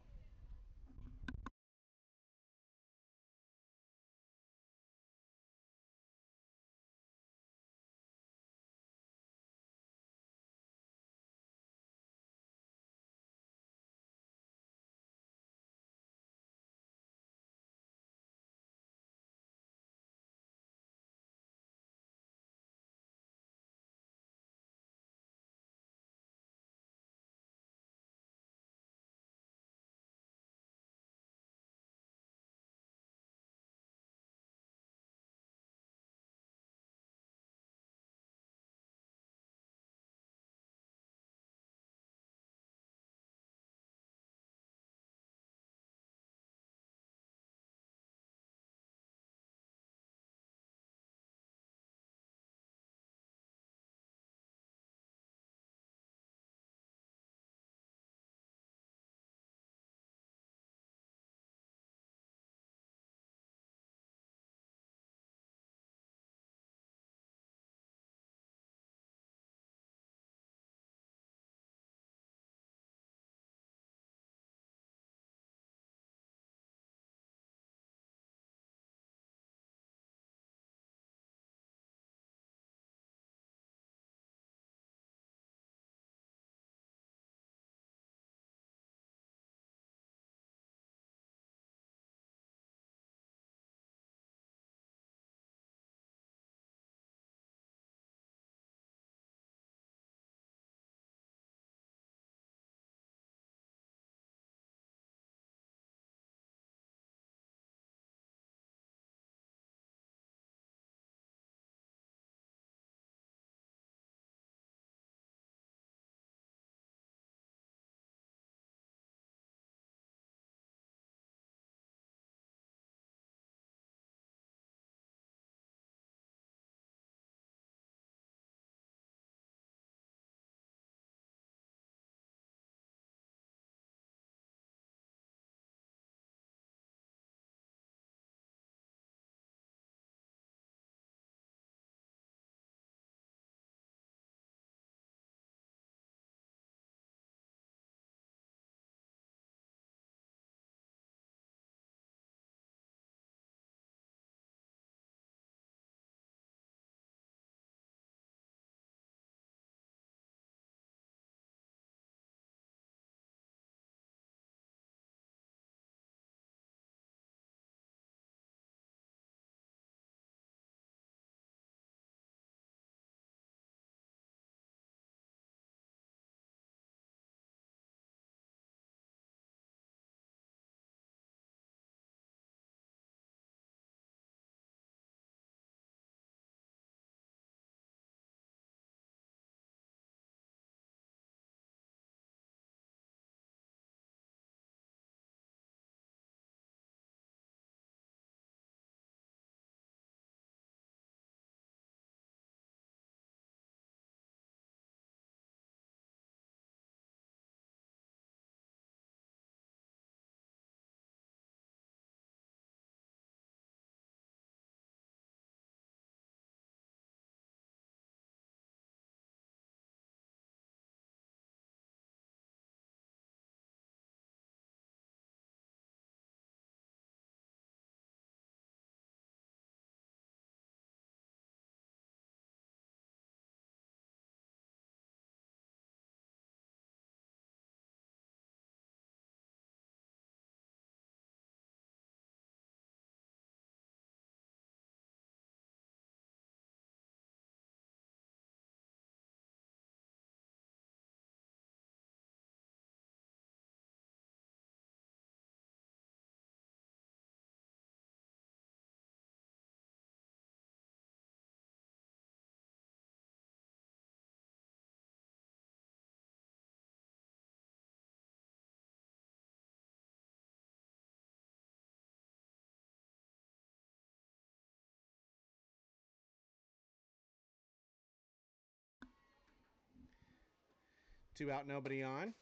2 out, nobody on.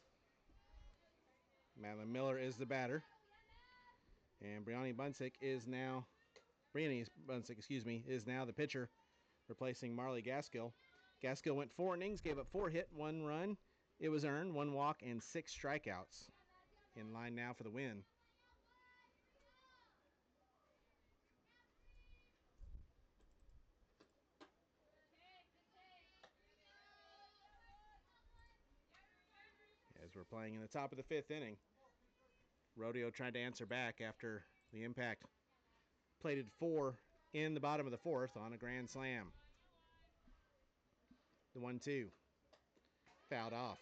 Madeline Miller is the batter. And Brianni Bunsick is now the pitcher, replacing Marley Gaskill. Gaskill went 4 innings, gave up 4 hit, 1 run. It was earned, 1 walk, and 6 strikeouts. In line now for the win. As we're playing in the top of the 5th inning, Rodeo tried to answer back after the Impact plated 4 in the bottom of the 4th on a grand slam. The 1-2. Fouled off.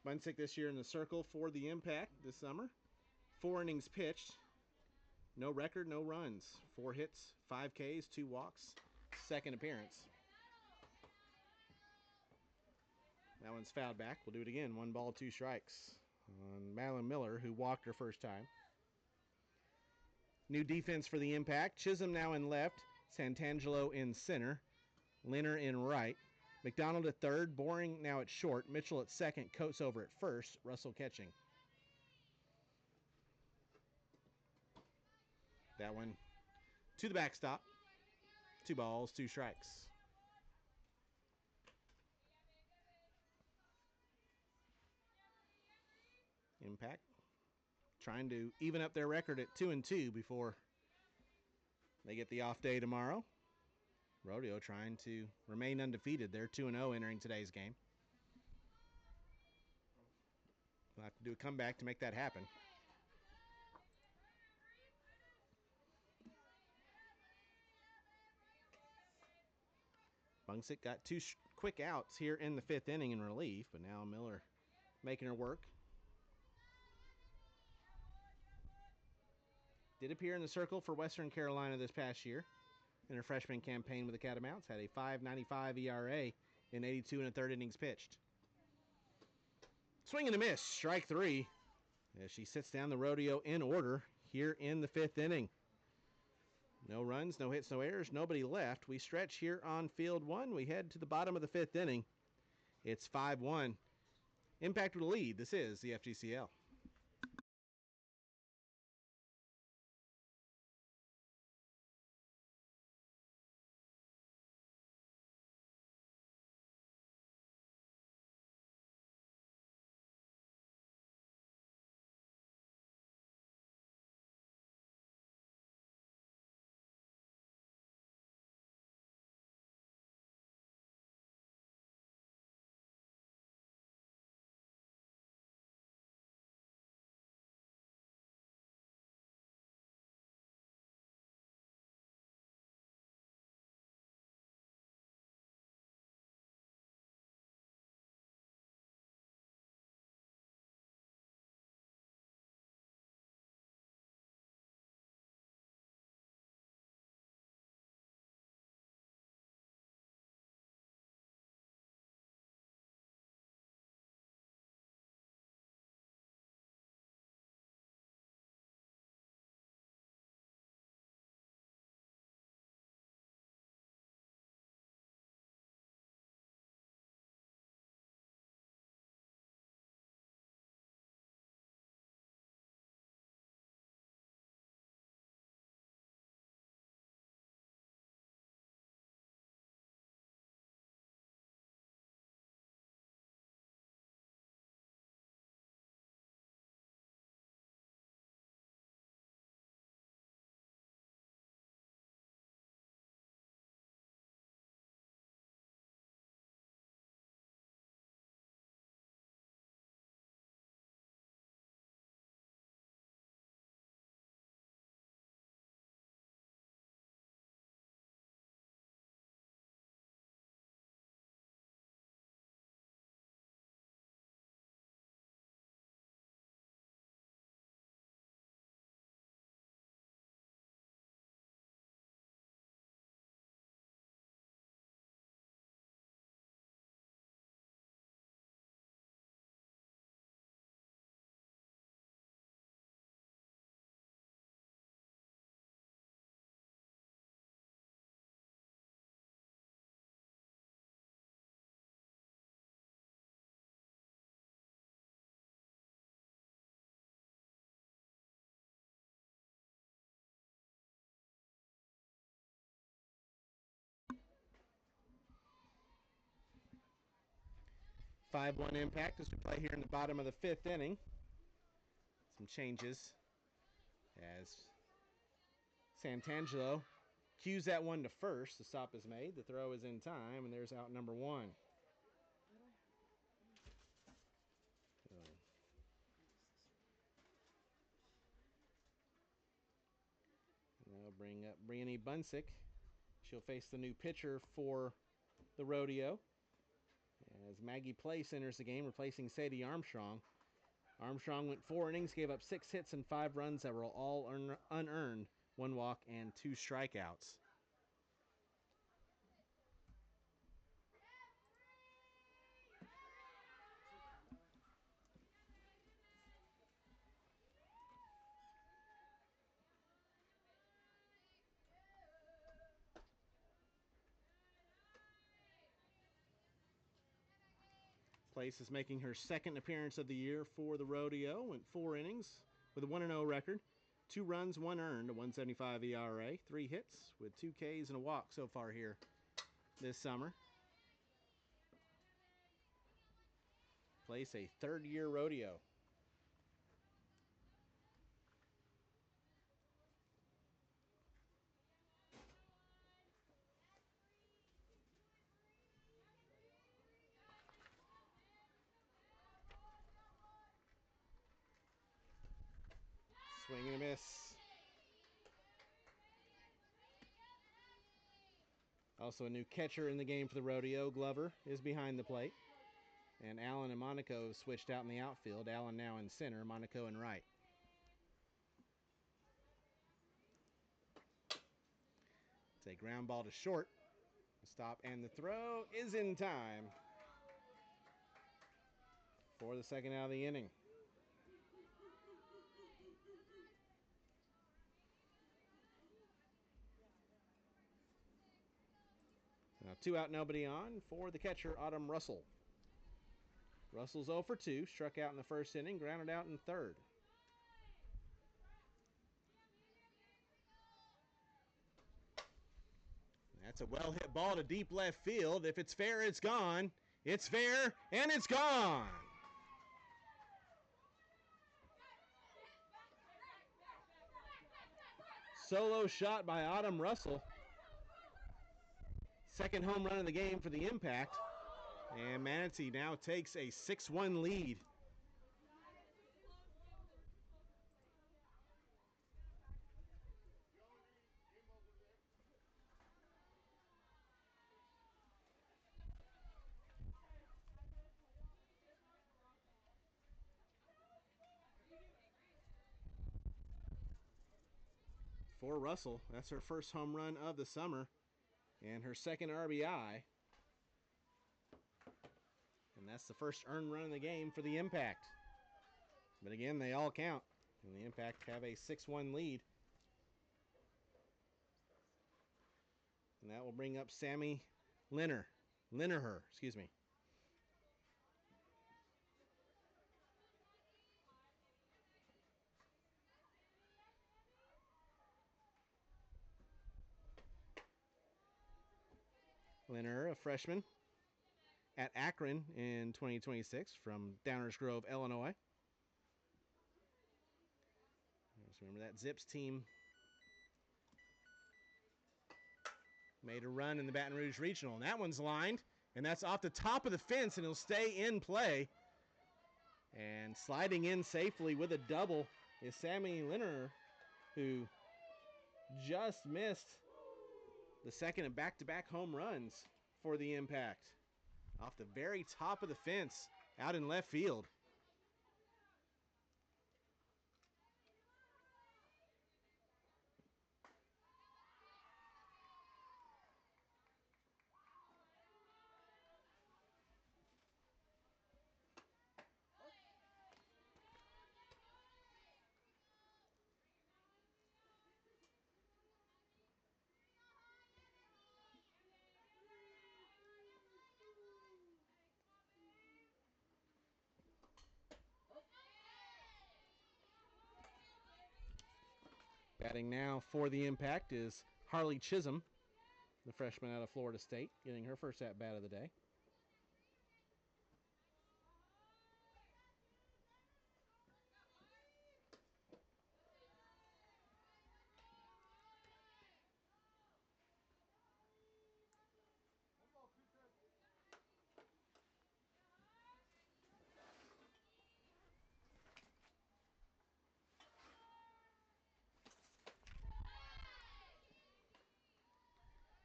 Bunsick this year in the circle for the Impact this summer. 4 innings pitched. No record, no runs. 4 hits, 5 Ks, 2 walks. Second appearance. That one's fouled back. We'll do it again. 1 ball, 2 strikes on Madeline Miller, who walked her first time. New defense for the Impact. Chisholm now in left. Santangelo in center. Linner in right. McDonald at third. Boring now at short. Mitchell at second. Coates over at first. Russell catching. That one to the backstop. 2 balls, 2 strikes. Impact trying to even up their record at 2-2 before they get the off day tomorrow. Rodeo trying to remain undefeated. They're 2-0 entering today's game. We'll have to do a comeback to make that happen. Bunsick got 2 quick outs here in the 5th inning in relief, but now Miller making her work. Did appear in the circle for Western Carolina this past year in her freshman campaign with the Catamounts. Had a 5.95 ERA in 82 1/3 innings pitched. Swing and a miss, strike 3, as she sits down the Rodeo in order here in the 5th inning. No runs, no hits, no errors, nobody left. We stretch here on field 1. We head to the bottom of the 5th inning. It's 5-1. Impact with a lead. This is the FGCL. 5-1 impact as we play here in the bottom of the 5th inning. Some changes as Santangelo cues that one to first. The stop is made. The throw is in time, and there's out number 1. Now bring up Brianne Bunsick. She'll face the new pitcher for the Rodeo as Maggie Place enters the game, replacing Sadie Armstrong. Armstrong went 4 innings, gave up 6 hits and 5 runs that were all unearned, 1 walk and 2 strikeouts. Place is making her 2nd appearance of the year for the Rodeo. Went 4 innings with a 1-0 record. 2 runs, 1 earned, a 1.75 ERA. 3 hits with 2 Ks and a walk so far here this summer. Place a 3rd-year Rodeo. Swing and a miss. Also a new catcher in the game for the Rodeo. Glover is behind the plate. And Allen and Monaco switched out in the outfield. Allen now in center, Monaco in right. It's a ground ball to short. The stop and the throw is in time for the 2nd out of the inning. Now 2 out, nobody on for the catcher, Autumn Russell. Russell's 0 for 2, struck out in the 1st inning, grounded out in 3rd. That's a well-hit ball to deep left field. If it's fair, it's gone. It's fair, and it's gone. Solo shot by Autumn Russell. 2nd home run of the game for the Impact. And Manatee now takes a 6-1 lead. For Russell, that's her 1st home run of the summer and her 2nd RBI. And that's the 1st earned run of the game for the Impact. But again, they all count. And the Impact have a 6-1 lead. And that will bring up Sammy Lineher, excuse me. Lineher, a freshman at Akron in 2026 from Downers Grove, Illinois. Just remember that Zips team made a run in the Baton Rouge Regional. And that one's lined, and that's off the top of the fence, and it'll stay in play. And sliding in safely with a double is Sammy Lineher, who just missed the 2nd of back-to-back home runs for the Impact. Off the very top of the fence, out in left field. Batting now for the Impact is Harley Chisholm, the freshman out of Florida State, getting her 1st at-bat of the day.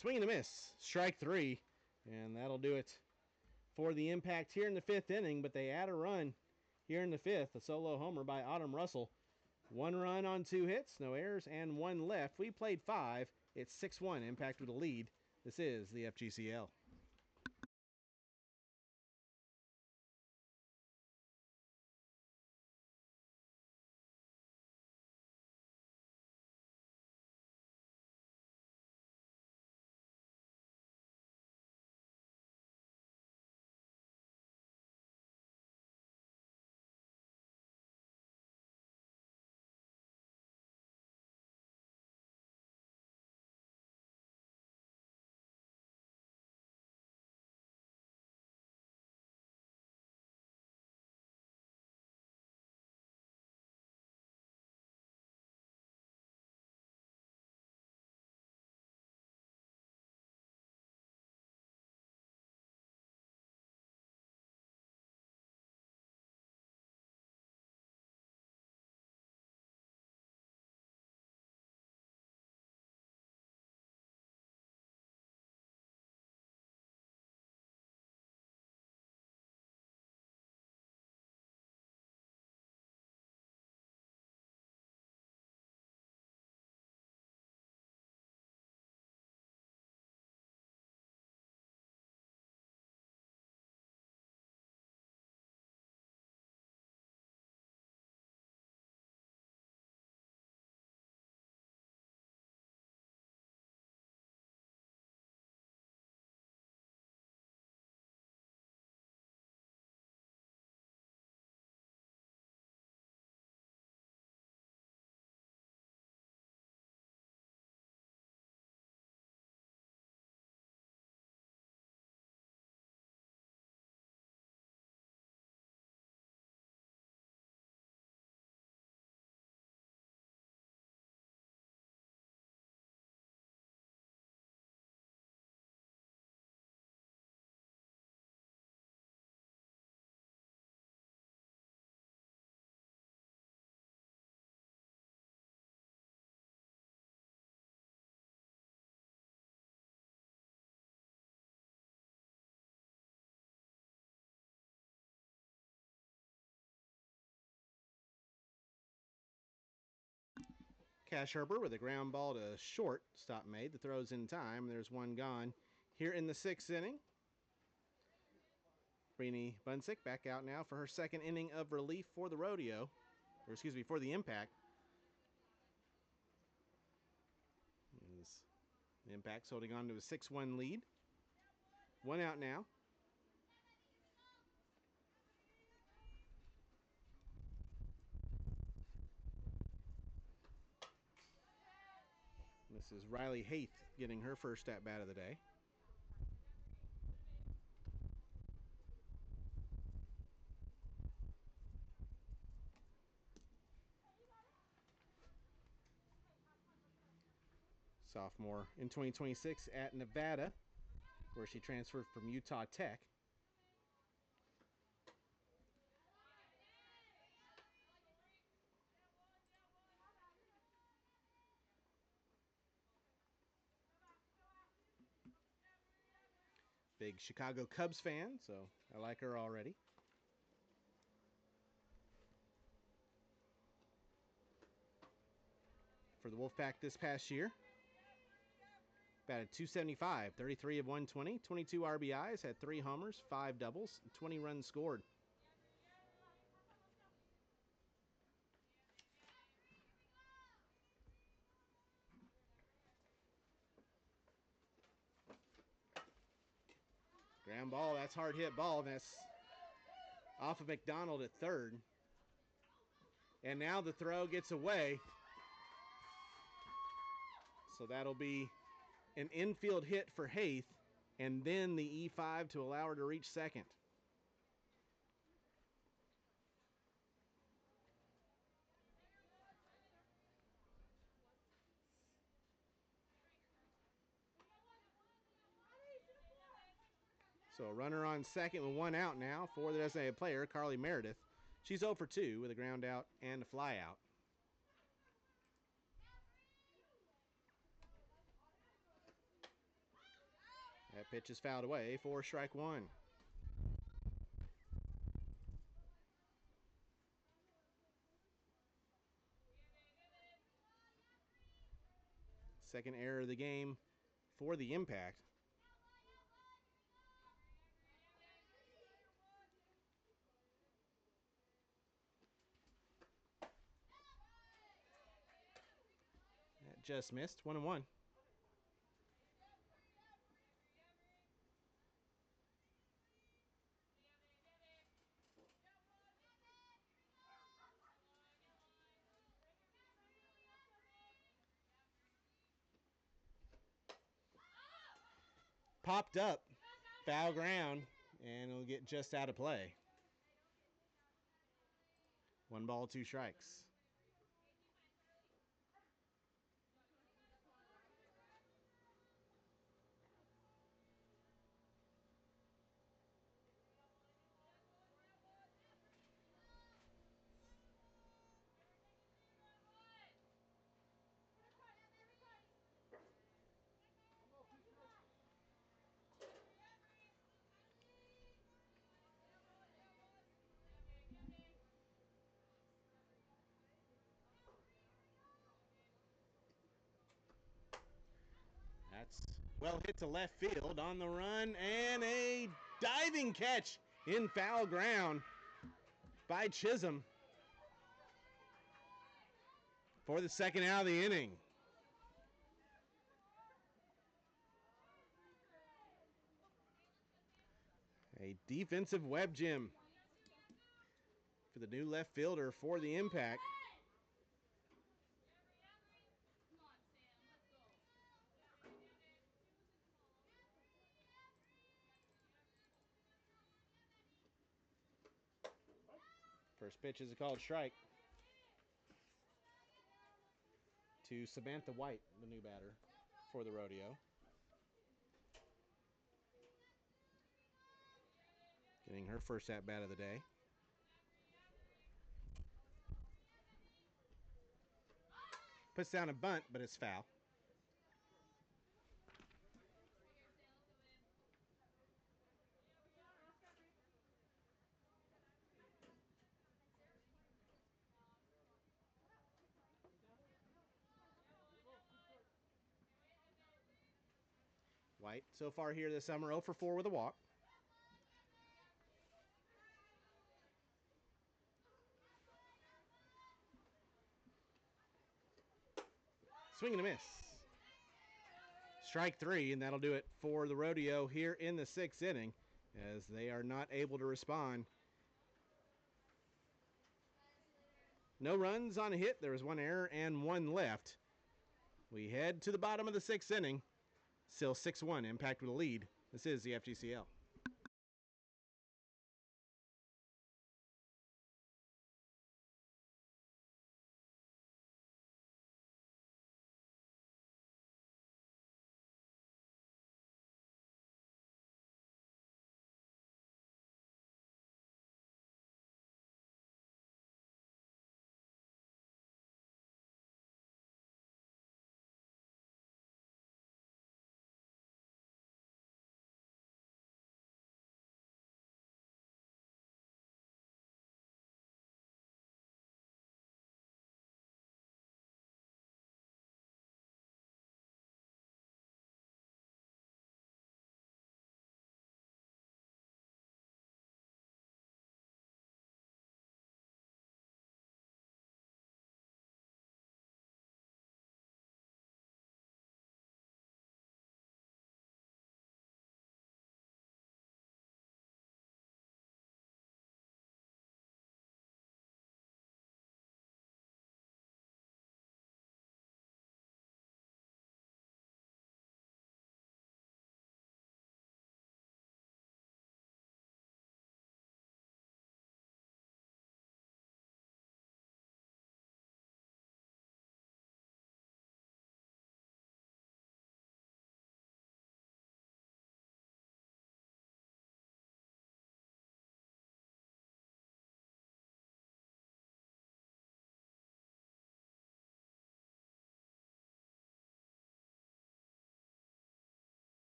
Swing and a miss. Strike 3. And that'll do it for the Impact here in the 5th inning. But they add a run here in the 5th. A solo homer by Autumn Russell. 1 run on 2 hits, no errors, and 1 left. We played 5. It's 6-1. Impact with a lead. This is the FGCL. Cash Herbert with a ground ball to short. Stop made. The throw's in time. There's one gone here in the 6th inning. Brini Bunsick back out now for her 2nd inning of relief for the Rodeo. Or excuse me, for the Impact. The Impact's holding on to a 6-1 lead. 1 out now. This is Riley Haith getting her first at bat of the day. Sophomore in 2026 at Nevada, where she transferred from Utah Tech. Big Chicago Cubs fan, so I like her already. For the Wolfpack this past year, batted .275, 33 of 120, 22 RBIs, had 3 homers, 5 doubles, 20 runs scored. Ground ball, that's hard hit ball, and that's off of McDonald at 3rd. And now the throw gets away. So that'll be an infield hit for Haith, and then the E5 to allow her to reach 2nd. So a runner on 2nd with 1 out now for the designated player, Carly Meredith. She's 0 for 2 with a ground out and a fly out. That pitch is fouled away for strike one. Second error of the game for the Impact. That just missed. 1-1. Popped up, foul ground, and it'll get just out of play. 1 ball, 2 strikes. That's well hit to left field on the run, and a diving catch in foul ground by Chisholm for the second out of the inning. A defensive web gem for the new left fielder for the Impact. First pitch is a called strike to Samantha White, the new batter for the Rodeo. Getting her first at bat of the day. Puts down a bunt, but it's foul. White, so far here this summer, 0 for 4 with a walk. Swing and a miss. Strike 3, and that'll do it for the Rodeo here in the 6th inning, as they are not able to respond. No runs on a hit. There was 1 error and 1 left. We head to the bottom of the 6th inning. Still 6-1, Impact with a lead. This is the FGCL.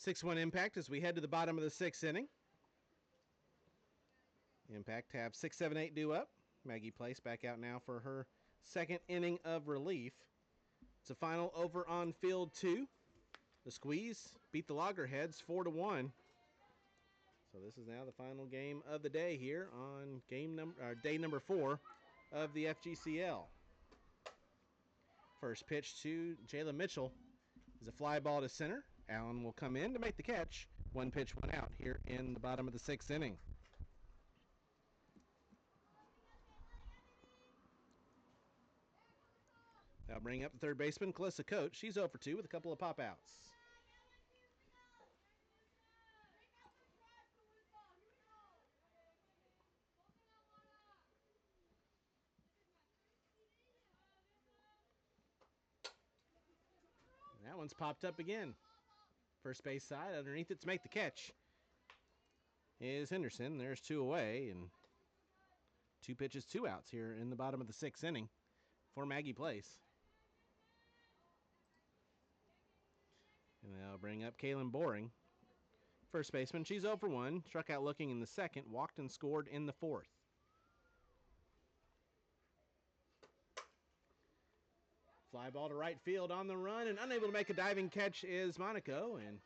6-1 Impact as we head to the bottom of the 6th inning. Impact have 6, 7, 8 due up. Maggie Place back out now for her second inning of relief. It's a final over on field 2. The Squeeze beat the Loggerheads 4-1. So this is now the final game of the day here on day number 4 of the FGCL. First pitch to Jayla Mitchell is a fly ball to center. Allen will come in to make the catch. 1 pitch, 1 out here in the bottom of the 6th inning. That'll bring up the third baseman, Calissa Coates. She's 0 for 2 with a couple of pop outs. That one's popped up again. First base side, underneath it to make the catch is Henderson. There's 2 away, and 2 pitches, 2 outs here in the bottom of the 6th inning for Maggie Place. And they'll bring up Kaylin Boring, first baseman. She's 0 for 1, struck out looking in the 2nd, walked and scored in the 4th. Fly ball to right field on the run, and unable to make a diving catch is Monaco, and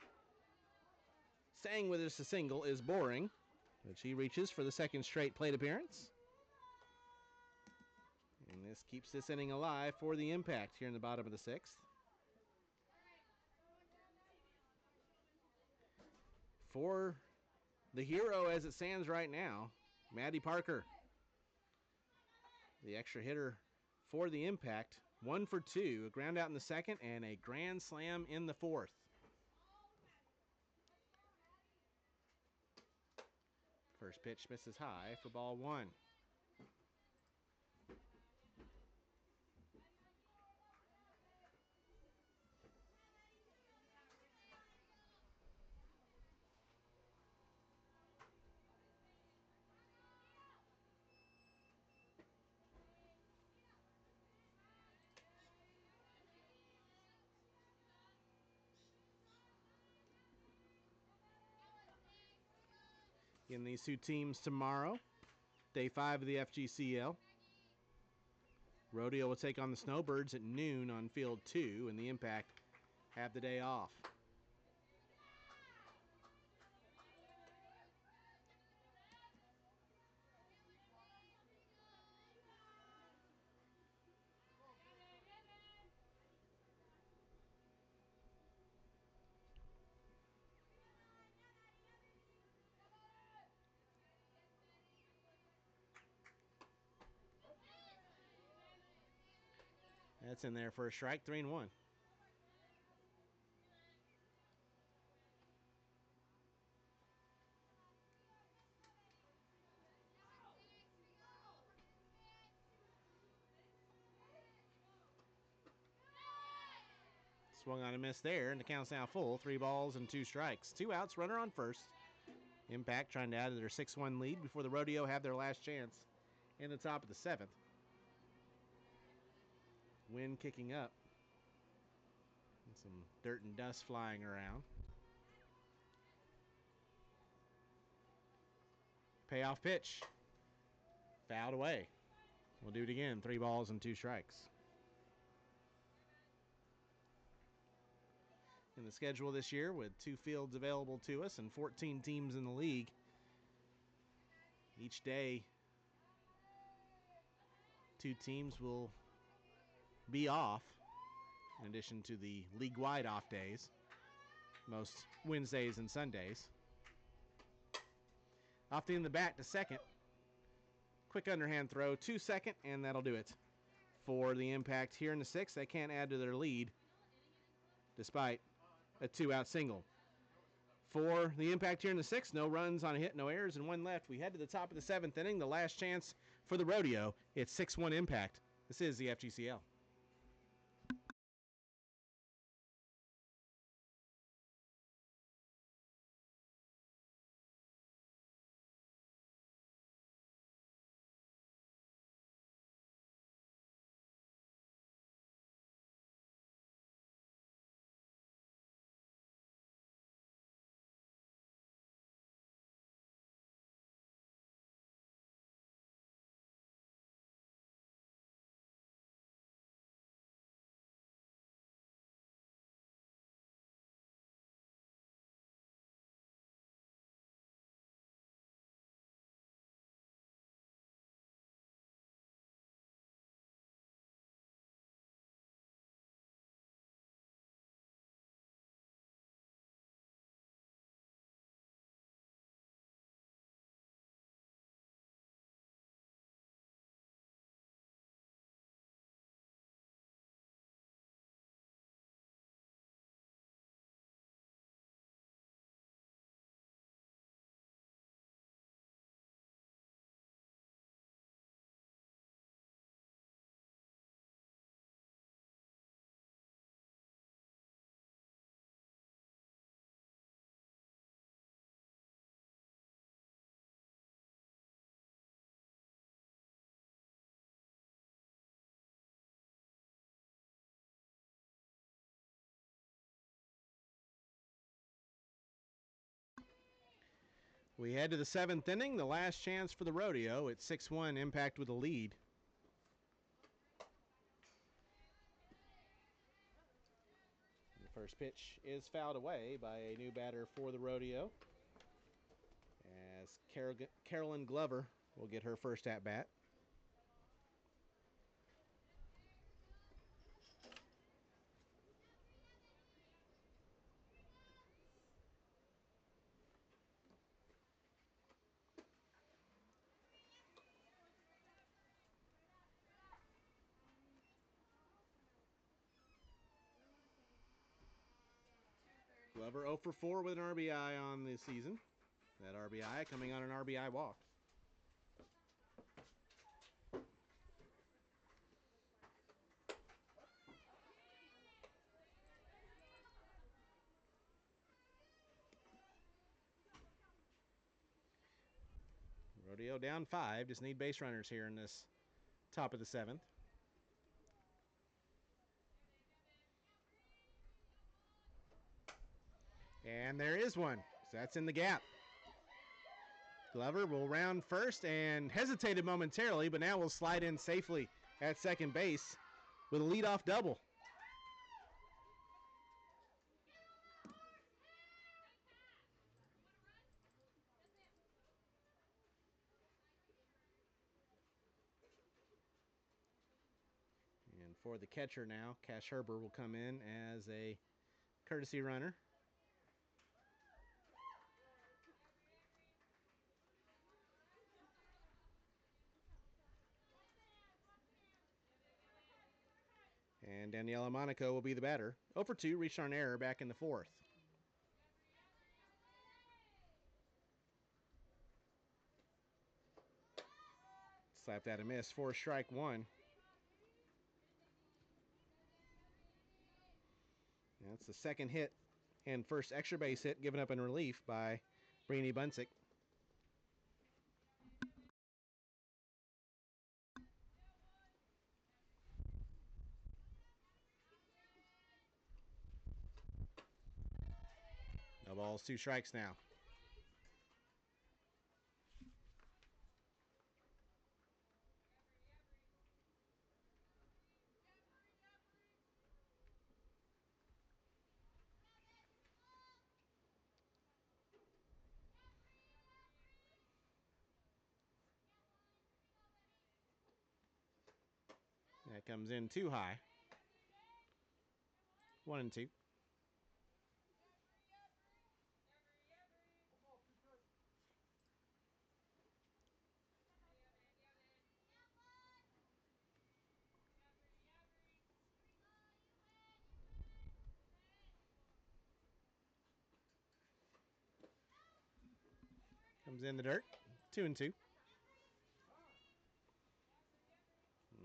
staying with us a single is Boring, but she reaches for the 2nd straight plate appearance. And this keeps this inning alive for the Impact here in the bottom of the 6th. For the hero as it stands right now, Maddie Parker, the extra hitter for the Impact. 1 for 2, a ground out in the 2nd and a grand slam in the 4th. First pitch misses high for ball 1. In these 2 teams tomorrow, day 5 of the FGCL. Rodeo will take on the Snowbirds at noon on field 2, and the Impact have the day off. That's in there for a strike, 3-1. Swung on a miss there, and the count's now full. 3 balls and 2 strikes. 2 outs, runner on first. Impact trying to add to their 6-1 lead before the Rodeo have their last chance in the top of the 7th. Wind kicking up. And some dirt and dust flying around. Payoff pitch. Fouled away. We'll do it again. 3 balls and 2 strikes. In the schedule this year, with 2 fields available to us and 14 teams in the league, each day 2 teams will be off, in addition to the league-wide off days, most Wednesdays and Sundays. Off in the bat to second. Quick underhand throw to second, and that'll do it for the Impact here in the 6th. They can't add to their lead despite a 2-out single. For the Impact here in the 6th, no runs on a hit, no errors, and 1 left. We head to the top of the 7th inning, the last chance for the Rodeo. It's 6-1 Impact. This is the FGCL. We head to the 7th inning, the last chance for the Rodeo. It's 6-1, Impact with a lead. The first pitch is fouled away by a new batter for the Rodeo, as Carolyn Glover will get her first at-bat. Glover 0 for 4 with an RBI on the season. That RBI coming on an RBI walk. Rodeo down 5. Just need base runners here in this top of the 7th. And there is one. So that's in the gap. Glover will round first and hesitated momentarily, but now will slide in safely at second base with a leadoff double. And for the catcher now, Cash Herber will come in as a courtesy runner. And Daniela Monaco will be the batter. 0 for 2, reached on an error back in the 4th. Slapped at a miss for strike 1. That's the second hit and first extra base hit given up in relief by Brini Bunsick. No balls, 2 strikes now. That comes in too high. 1-2. Comes in the dirt. 2-2.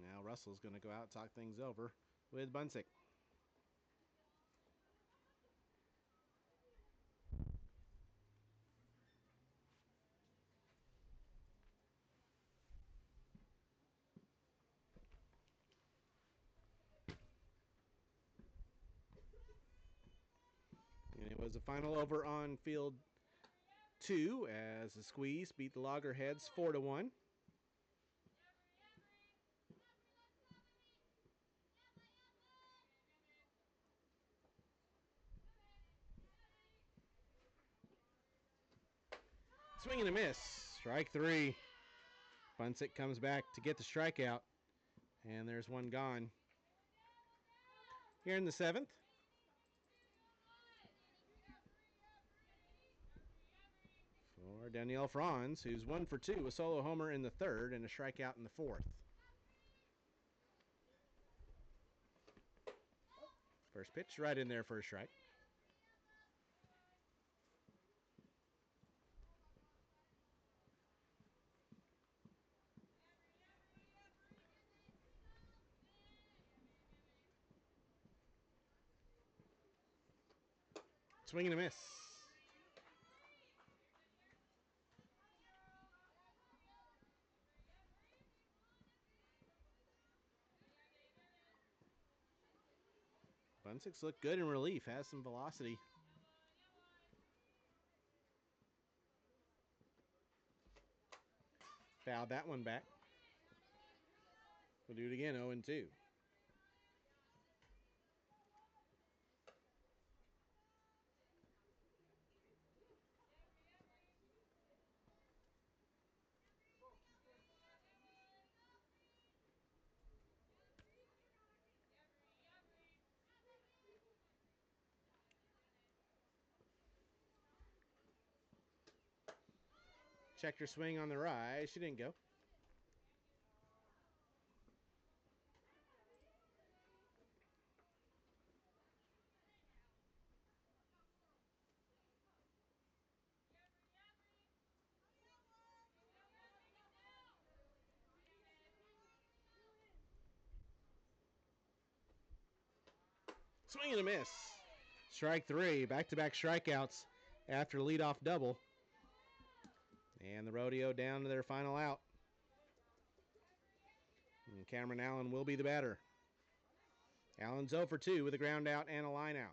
Now Russell's going to go out and talk things over with Bunsick. And it was a final over on field 2 as the Squeeze beat the Loggerheads 4-1. Swing and a miss. Strike 3. Bunsick comes back to get the strikeout. And there's one gone. Here in the 7th. For Danielle Franz, who's 1 for 2, a solo homer in the 3rd and a strikeout in the 4th. First pitch right in there for a strike. Swing and a miss. Bunsick's look good in relief, has some velocity. Fouled that one back. We'll do it again, 0-2. Checked her swing on the rise. She didn't go. Swing and a miss. Strike three. Back-to-back strikeouts after leadoff double. And the Rodeo down to their final out. And Cameron Allen will be the batter. Allen's 0 for 2 with a ground out and a line out.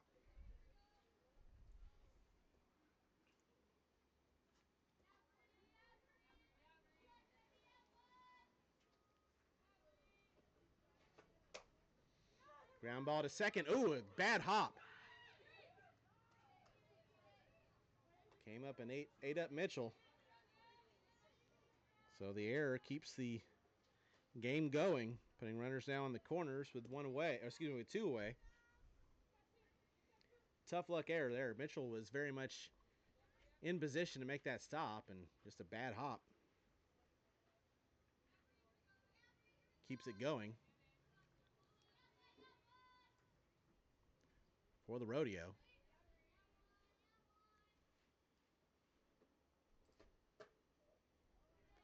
Ground ball to second. Ooh, a bad hop. Came up and ate up Mitchell. So the error keeps the game going, putting runners now in the corners with with 2 away. Tough luck error there. Mitchell was very much in position to make that stop, and just a bad hop keeps it going for the Rodeo.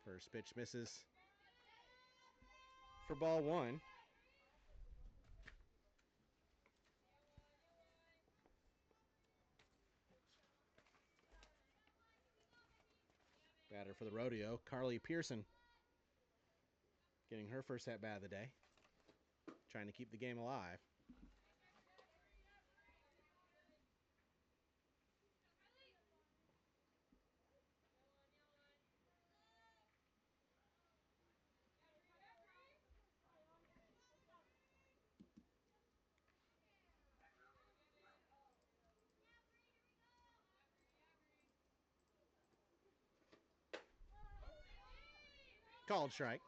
First pitch misses for ball 1. Batter for the Rodeo, Carly Pearson, getting her first at bat of the day, trying to keep the game alive. Called strike.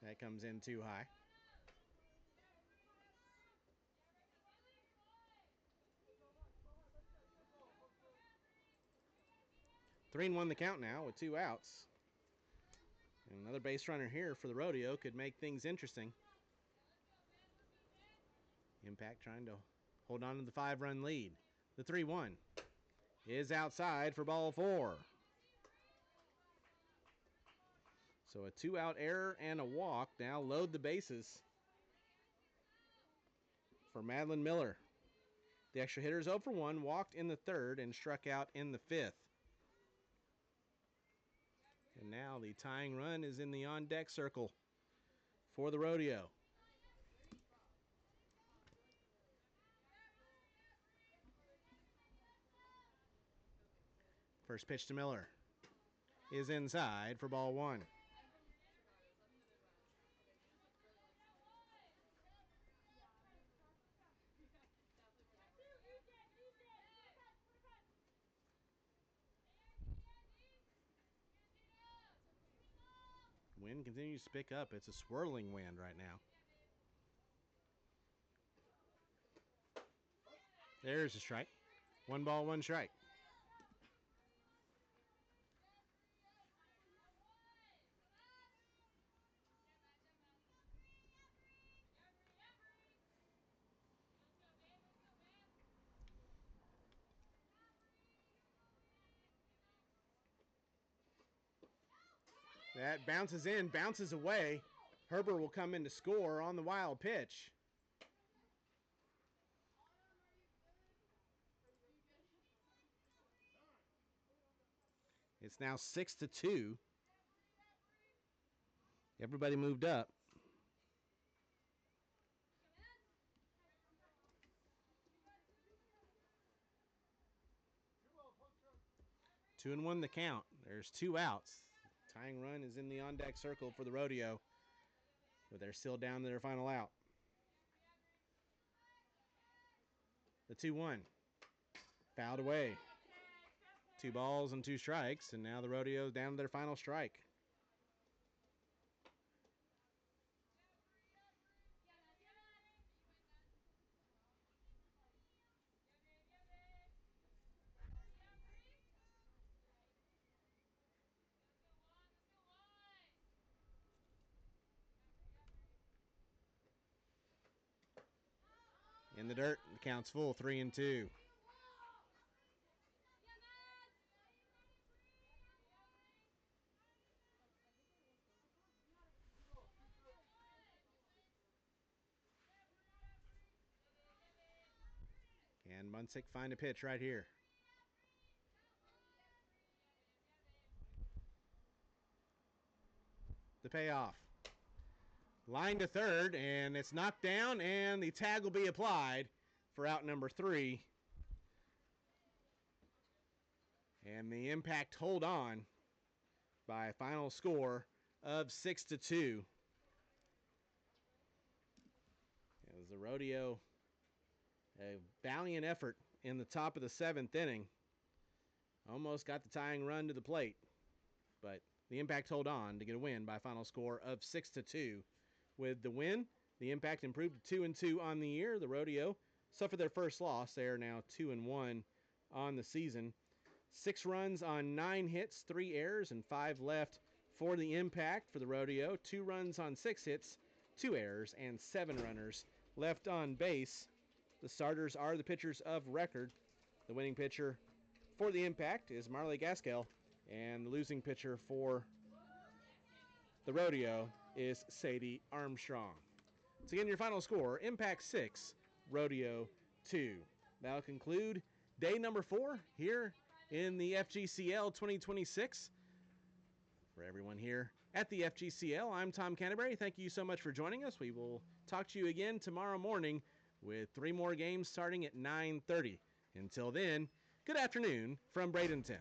That comes in too high. 3-1 the count now with 2 outs. And another base runner here for the Rodeo could make things interesting. Impact trying to hold on to the 5-run lead. The 3-1 is outside for ball 4. So a 2-out error and a walk now load the bases for Madeline Miller. The extra hitter is 0 for 1, walked in the 3rd and struck out in the 5th. And now the tying run is in the on-deck circle for the Rodeo. First pitch to Miller is inside for ball 1. Wind continues to pick up. It's a swirling wind right now. There's a strike. 1 ball, 1 strike. That bounces in, bounces away. Herbert will come in to score on the wild pitch. It's now 6-2. Everybody moved up. Two and one the count. There's 2 outs. Tying run is in the on-deck circle for the Rodeo, but they're still down to their final out. The 2-1. Fouled away. 2 balls and 2 strikes, and now the Rodeo's down to their final strike. In the dirt, the count's full, 3-2. And Munsick find a pitch right here. The payoff. Line to third, and it's knocked down, and the tag will be applied for out number 3. And the Impact hold on by a final score of 6-2. As the Rodeo, a valiant effort in the top of the 7th inning, almost got the tying run to the plate, but the Impact hold on to get a win by a final score of 6-2. With the win, the Impact improved to 2-2 on the year. The Rodeo suffered their first loss. They are now 2-1 on the season. 6 runs on 9 hits, 3 errors, and 5 left for the Impact. For the Rodeo, 2 runs on 6 hits, 2 errors, and 7 runners left on base. The starters are the pitchers of record. The winning pitcher for the Impact is Marley Gaskell, and the losing pitcher for the Rodeo is Sadie Armstrong. So again, your final score, Impact 6, Rodeo 2. That'll conclude day number 4 here in the FGCL 2026. For everyone here at the FGCL, I'm Tom Canterbury. Thank you so much for joining us. We will talk to you again tomorrow morning with 3 more games starting at 9:30. Until then, good afternoon from Bradenton.